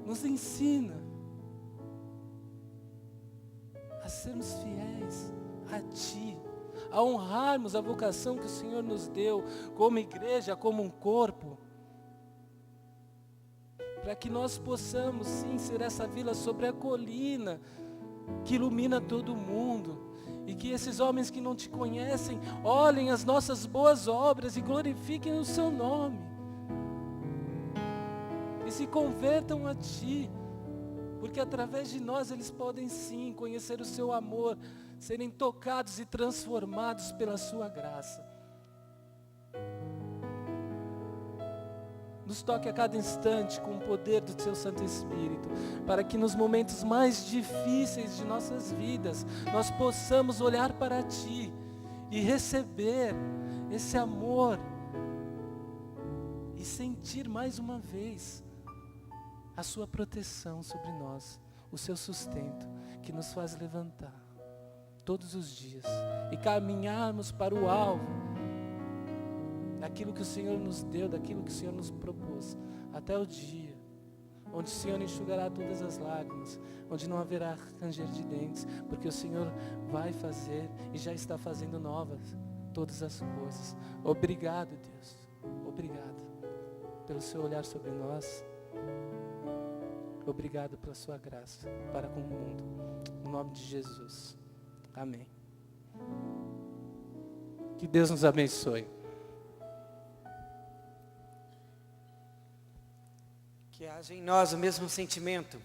Speaker 6: Nos ensina a sermos fiéis a Ti, a honrarmos a vocação que o Senhor nos deu como igreja, como um corpo, para que nós possamos sim ser essa vila sobre a colina que ilumina todo mundo, e que esses homens que não Te conhecem olhem as nossas boas obras e glorifiquem o Seu nome e se convertam a Ti, porque através de nós eles podem sim conhecer o Seu amor, serem tocados e transformados pela Sua graça. Nos toque a cada instante com o poder do Seu Santo Espírito, para que nos momentos mais difíceis de nossas vidas, nós possamos olhar para Ti e receber esse amor e sentir mais uma vez a Sua proteção sobre nós, o Seu sustento, que nos faz levantar todos os dias e caminharmos para o alvo daquilo que o Senhor nos deu, daquilo que o Senhor nos propôs, até o dia onde o Senhor enxugará todas as lágrimas, onde não haverá ranger de dentes, porque o Senhor vai fazer e já está fazendo novas todas as coisas. Obrigado, Deus, obrigado pelo Seu olhar sobre nós, obrigado pela Sua graça para com o mundo, no nome de Jesus, amém. Que Deus nos abençoe.
Speaker 2: Que haja em nós o mesmo sentimento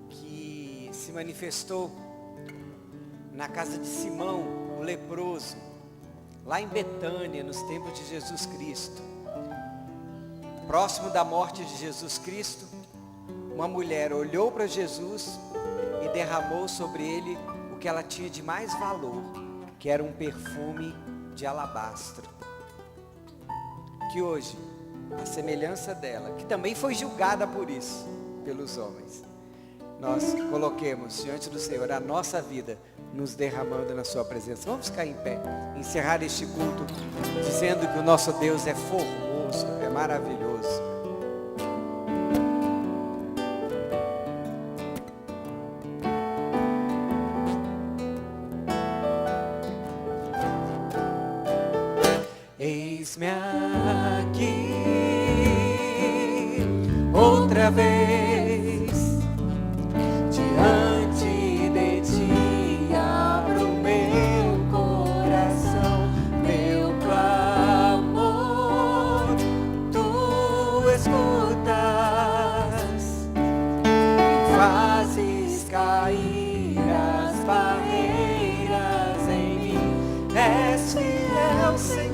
Speaker 2: que se manifestou na casa de Simão, o leproso, lá em Betânia, nos tempos de Jesus Cristo. Próximo da morte de Jesus Cristo, uma mulher olhou para Jesus e derramou sobre Ele o que ela tinha de mais valor, que era um perfume de alabastro. Que hoje, a semelhança dela, que também foi julgada por isso, pelos homens, nós coloquemos diante do Senhor a nossa vida, nos derramando na Sua presença. Vamos ficar em pé, encerrar este culto, dizendo que o nosso Deus é formoso, é maravilhoso. Eis-me aqui outra vez, diante de Ti abro meu coração, meu clamor, Tu escutas e fazes cair as barreiras em mim. És fiel, Senhor.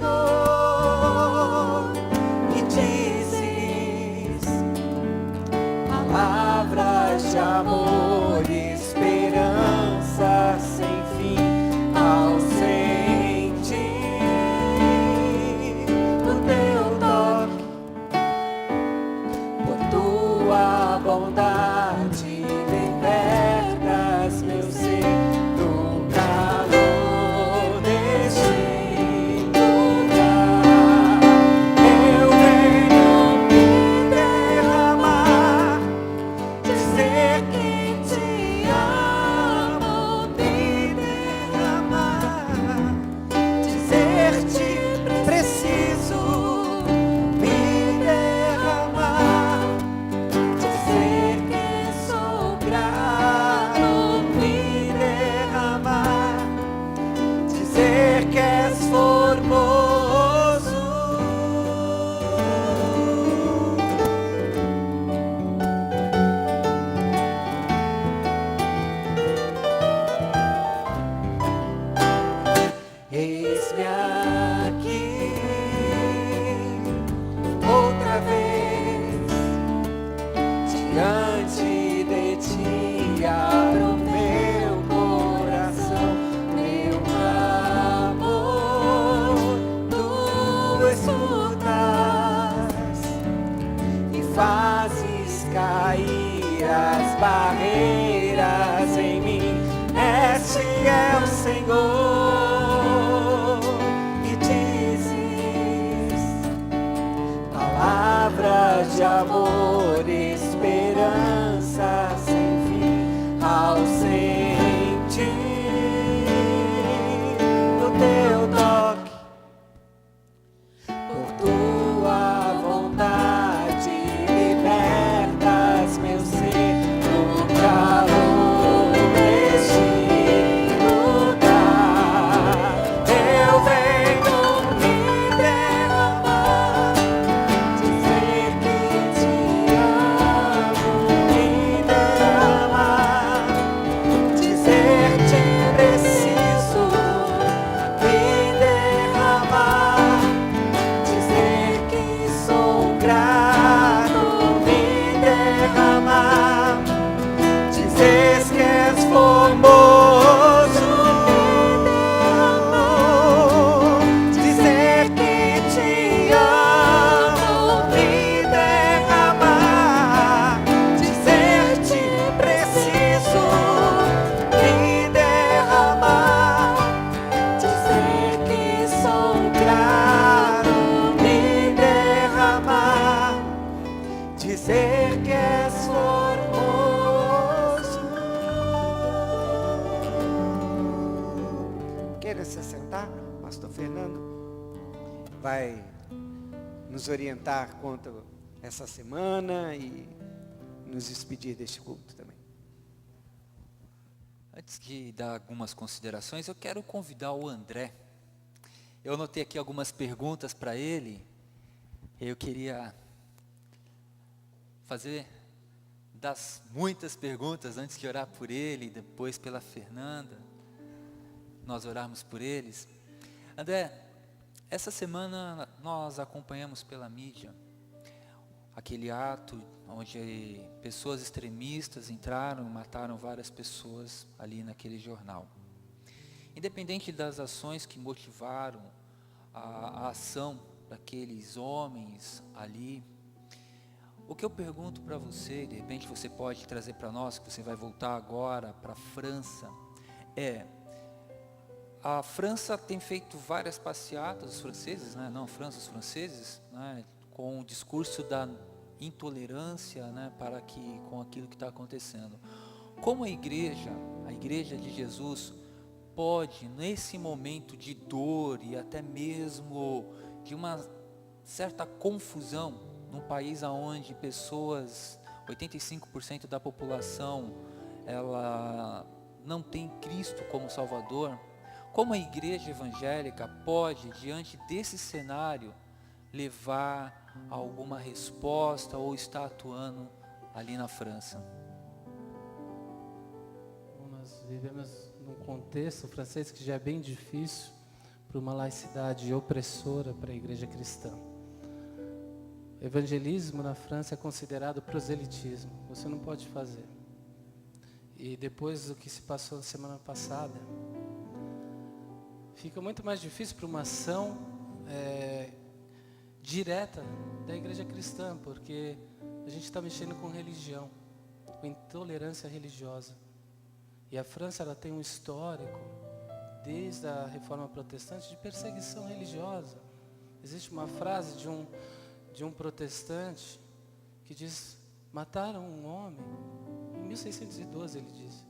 Speaker 2: Senhor, e dizes palavras de amor, esperança sem fim ao sentir o teu toque, por tua vontade libertas meu ser no calor deste lugar. Eu venho me derramar, dizer que te amo, me derramar, dizer te preciso, me derramar, dizer que sou grato, me derramar, dizer que és formoso, me derramou, dizer que te amo, me derramar, dizer te preciso, me derramar, dizer que sou grato, me derramar, dizer que és formoso. Queira se sentar, pastor Fernando vai nos orientar quanto essa semana e nos despedir deste culto também.
Speaker 5: Antes de dar algumas considerações, eu quero convidar o André. Eu anotei aqui algumas perguntas para ele. Eu queria fazer das muitas perguntas antes de orar por ele, depois pela Fernanda, nós orarmos por eles. André, essa semana nós acompanhamos pela mídia aquele ato onde pessoas extremistas entraram e mataram várias pessoas ali naquele jornal. Independente das ações que motivaram a ação daqueles homens ali, o que eu pergunto para você, de repente você pode trazer para nós, que você vai voltar agora para a França, a França tem feito várias passeatas, os franceses, né? Não, França, os franceses, né? Com o discurso da intolerância, né? Com aquilo que está acontecendo. Como a igreja de Jesus, pode, nesse momento de dor e até mesmo de uma certa confusão, num país onde 85% da população, ela não tem Cristo como Salvador, como a igreja evangélica pode, diante desse cenário, levar alguma resposta ou estar atuando ali na França?
Speaker 6: Nós vivemos num contexto francês que já é bem difícil para uma laicidade opressora para a igreja cristã. O evangelismo na França é considerado proselitismo, você não pode fazer. E depois do que se passou na semana passada, fica muito mais difícil para uma ação direta da igreja cristã, porque a gente está mexendo com religião, com intolerância religiosa. E a França, ela tem um histórico, desde a Reforma Protestante, de perseguição religiosa. Existe uma frase de um protestante que diz: mataram um homem, em 1612 ele diz,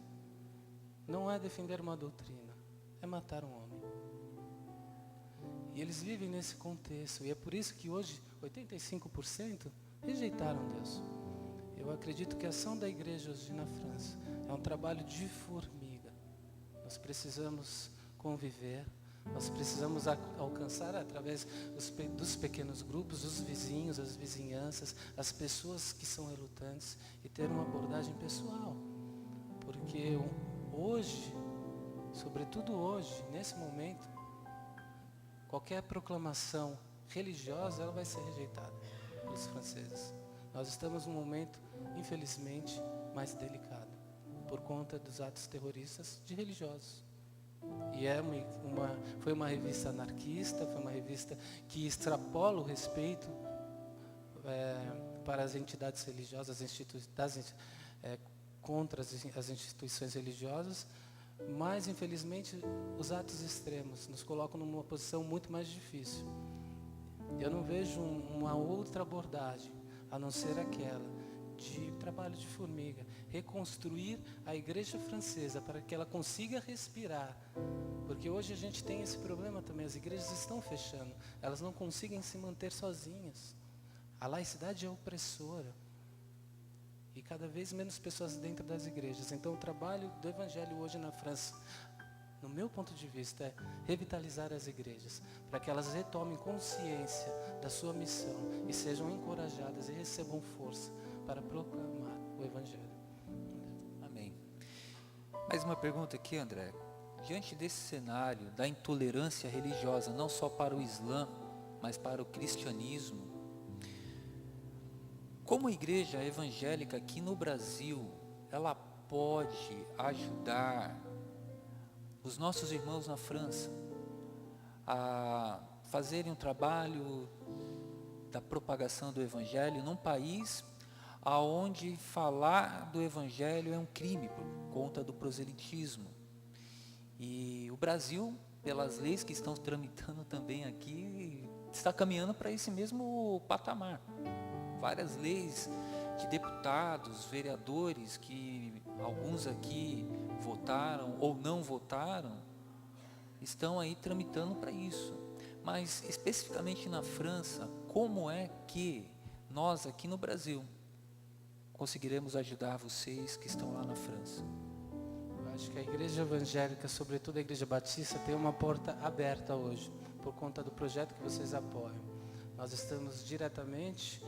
Speaker 6: não é defender uma doutrina, é matar um homem. E eles vivem nesse contexto, e é por isso que hoje 85% rejeitaram Deus. Eu acredito que a ação da igreja hoje na França é um trabalho de formiga. Nós precisamos conviver, nós precisamos alcançar através dos pequenos grupos, os vizinhos, as vizinhanças, as pessoas que são relutantes, e ter uma abordagem pessoal. Porque hoje, sobretudo hoje, nesse momento, qualquer proclamação religiosa, ela vai ser rejeitada pelos franceses. Nós estamos num momento, infelizmente, mais delicado, por conta dos atos terroristas de religiosos. E foi uma revista anarquista, foi uma revista que extrapola o respeito para as entidades religiosas, contra as instituições religiosas, Mas, infelizmente, os atos extremos nos colocam numa posição muito mais difícil. Eu não vejo uma outra abordagem, a não ser aquela de trabalho de formiga. Reconstruir a igreja francesa para que ela consiga respirar. Porque hoje a gente tem esse problema também, as igrejas estão fechando. Elas não conseguem se manter sozinhas. A laicidade é opressora. E cada vez menos pessoas dentro das igrejas. Então o trabalho do evangelho hoje na França, no meu ponto de vista, é revitalizar as igrejas, para que elas retomem consciência da sua missão e sejam encorajadas e recebam força para proclamar o evangelho.
Speaker 5: Amém. Mais uma pergunta aqui, André. Diante desse cenário da intolerância religiosa, não só para o Islã, mas para o cristianismo, como a igreja evangélica aqui no Brasil, ela pode ajudar os nossos irmãos na França a fazerem um trabalho da propagação do evangelho num país aonde falar do evangelho é um crime por conta do proselitismo. E o Brasil, pelas leis que estão tramitando também aqui, está caminhando para esse mesmo patamar. Várias leis de deputados, vereadores, que alguns aqui votaram ou não votaram, estão aí tramitando para isso. Mas especificamente na França, como é que nós aqui no Brasil conseguiremos ajudar vocês que estão lá na França?
Speaker 6: Eu acho que a igreja evangélica, sobretudo a igreja batista, tem uma porta aberta hoje, por conta do projeto que vocês apoiam. Nós estamos diretamente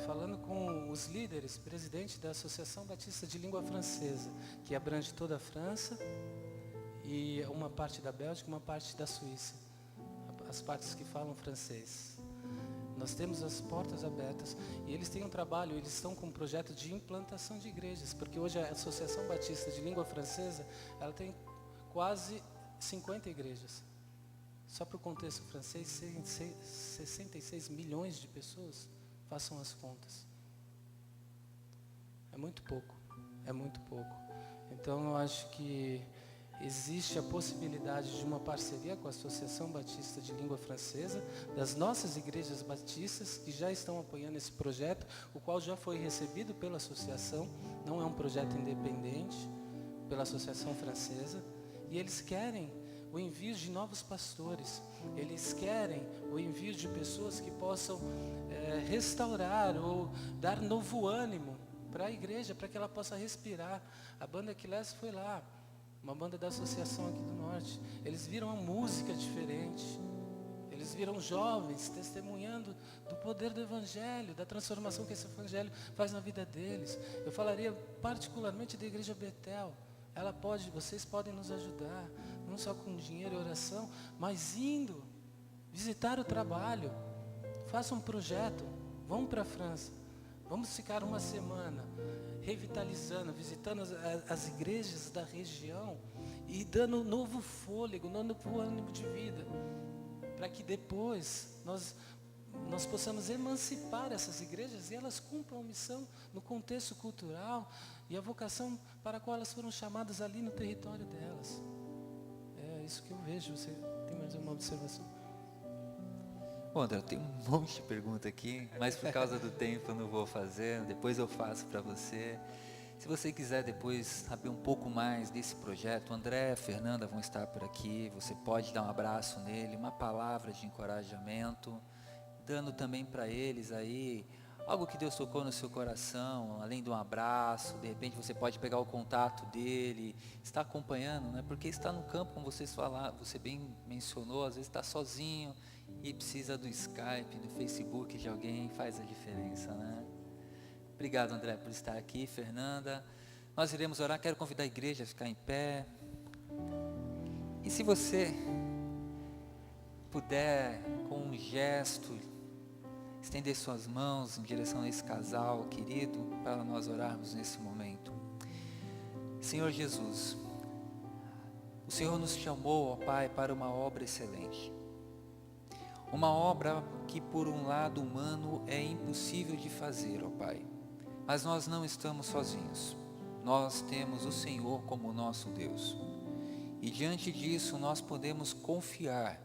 Speaker 6: falando com os líderes, presidente da Associação Batista de Língua Francesa, que abrange toda a França e uma parte da Bélgica e uma parte da Suíça, as partes que falam francês. Nós temos as portas abertas e eles têm um trabalho, eles estão com um projeto de implantação de igrejas, porque hoje a Associação Batista de Língua Francesa, ela tem quase 50 igrejas. Só para o contexto francês, 66 milhões de pessoas, façam as contas. É muito pouco, é muito pouco. Então eu acho que existe a possibilidade de uma parceria com a Associação Batista de Língua Francesa, das nossas igrejas batistas que já estão apoiando esse projeto, o qual já foi recebido pela associação, não é um projeto independente, pela Associação Francesa, e eles querem o envio de novos pastores, eles querem o envio de pessoas que possam restaurar ou dar novo ânimo para a igreja, para que ela possa respirar. A banda Aquiles foi lá, uma banda da associação aqui do norte. Eles viram a música diferente, eles viram jovens testemunhando do poder do evangelho, da transformação que esse evangelho faz na vida deles. Eu falaria particularmente da igreja Betel. Vocês podem nos ajudar, não só com dinheiro e oração, mas indo visitar o trabalho. Façam um projeto, vão para a França, vamos ficar uma semana revitalizando, visitando as igrejas da região e dando novo fôlego, novo ânimo de vida, para que depois nós possamos emancipar essas igrejas e elas cumpram a missão no contexto cultural e a vocação para a qual elas foram chamadas ali no território delas. É isso que eu vejo. Você tem mais uma observação?
Speaker 5: Bom, André, eu tenho um monte de pergunta aqui, mas por causa do tempo eu não vou fazer, depois eu faço para você. Se você quiser depois saber um pouco mais desse projeto, o André e a Fernanda vão estar por aqui, você pode dar um abraço nele, uma palavra de encorajamento, dando também para eles aí algo que Deus tocou no seu coração, além de um abraço. De repente você pode pegar o contato dele, estar acompanhando, né? Porque está no campo, como você bem mencionou, às vezes está sozinho e precisa do Skype, do Facebook de alguém, faz a diferença, né? Obrigado, André, por estar aqui. Fernanda, nós iremos orar. Quero convidar a igreja a ficar em pé. E se você puder, com um gesto, estender suas mãos em direção a esse casal querido, para nós orarmos nesse momento. Senhor Jesus, o Senhor nos chamou, ó Pai, para uma obra excelente. Uma obra que por um lado humano é impossível de fazer, ó Pai. Mas nós não estamos sozinhos. nós temos o Senhor como nosso Deus. E diante disso nós podemos confiar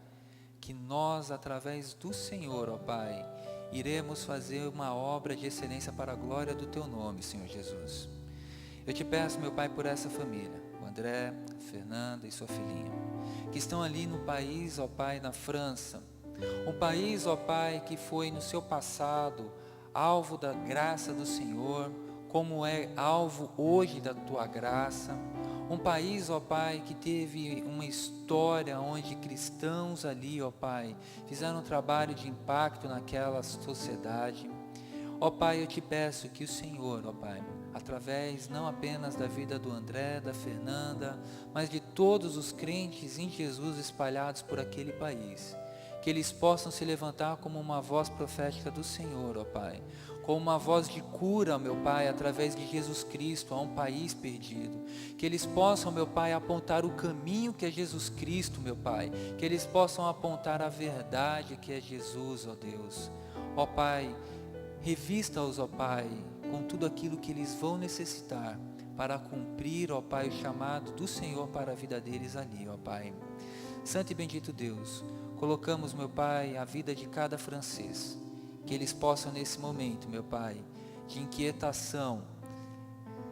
Speaker 5: que nós, através do Senhor, ó Pai, iremos fazer uma obra de excelência para a glória do Teu nome, Senhor Jesus. Eu te peço, meu Pai, por essa família, o André, a Fernanda e sua filhinha, que estão ali no país, ó Pai, na França. Um país, ó Pai, que foi no seu passado alvo da graça do Senhor, como é alvo hoje da Tua graça. Um país, ó Pai, que teve uma história onde cristãos ali, ó Pai, fizeram um trabalho de impacto naquela sociedade. Ó Pai, eu te peço que o Senhor, ó Pai, através não apenas da vida do André, da Fernanda, mas de todos os crentes em Jesus espalhados por aquele país, que eles possam se levantar como uma voz profética do Senhor, ó Pai, como uma voz de cura, meu Pai, através de Jesus Cristo a um país perdido. Que eles possam, meu Pai, apontar o caminho que é Jesus Cristo, meu Pai. Que eles possam apontar a verdade que é Jesus, ó Deus. Ó Pai, revista-os, ó Pai, com tudo aquilo que eles vão necessitar para cumprir, ó Pai, o chamado do Senhor para a vida deles ali, ó Pai. Santo e bendito Deus, colocamos, meu Pai, a vida de cada francês. Que eles possam nesse momento, meu Pai, de inquietação,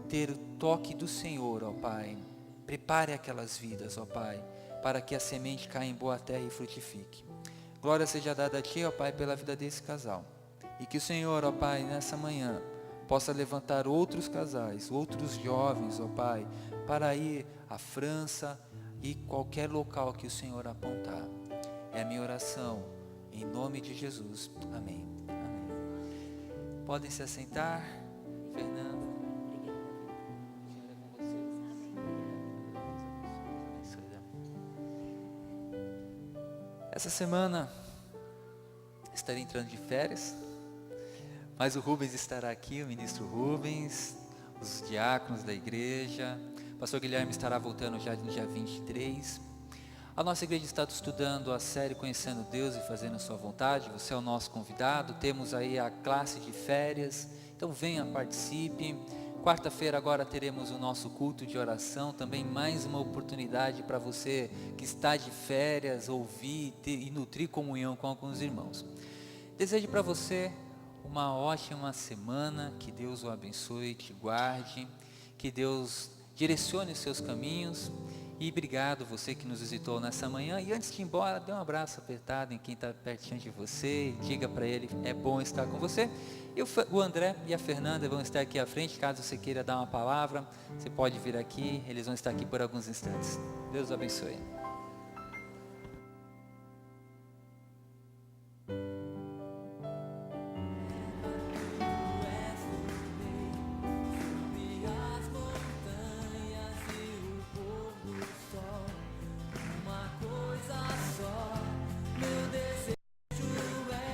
Speaker 5: ter o toque do Senhor, ó Pai. Prepare aquelas vidas, ó Pai, para que a semente caia em boa terra e frutifique. Glória seja dada a Ti, ó Pai, pela vida desse casal. E que o Senhor, ó Pai, nessa manhã, possa levantar outros casais, outros jovens, ó Pai, para ir à França e qualquer local que o Senhor apontar. É a minha oração, em nome de Jesus. Amém. Podem se assentar, Fernanda. Essa semana estarei entrando de férias, mas o Rubens estará aqui, o ministro Rubens, os diáconos da igreja. O pastor Guilherme estará voltando já no dia 23. A nossa igreja está estudando a série Conhecendo Deus e Fazendo a Sua Vontade. Você é o nosso convidado. Temos aí a classe de férias. Então venha, participe. Quarta-feira agora teremos o nosso culto de oração. Também mais uma oportunidade para você que está de férias ouvir e nutrir comunhão com alguns irmãos. Desejo para você uma ótima semana. Que Deus o abençoe, te guarde. Que Deus direcione os seus caminhos. E obrigado você que nos visitou nessa manhã. E antes de ir embora, dê um abraço apertado em quem está pertinho de você. Diga para ele, é bom estar com você. E o André e a Fernanda vão estar aqui à frente. Caso você queira dar uma palavra, você pode vir aqui. Eles vão estar aqui por alguns instantes. Deus abençoe.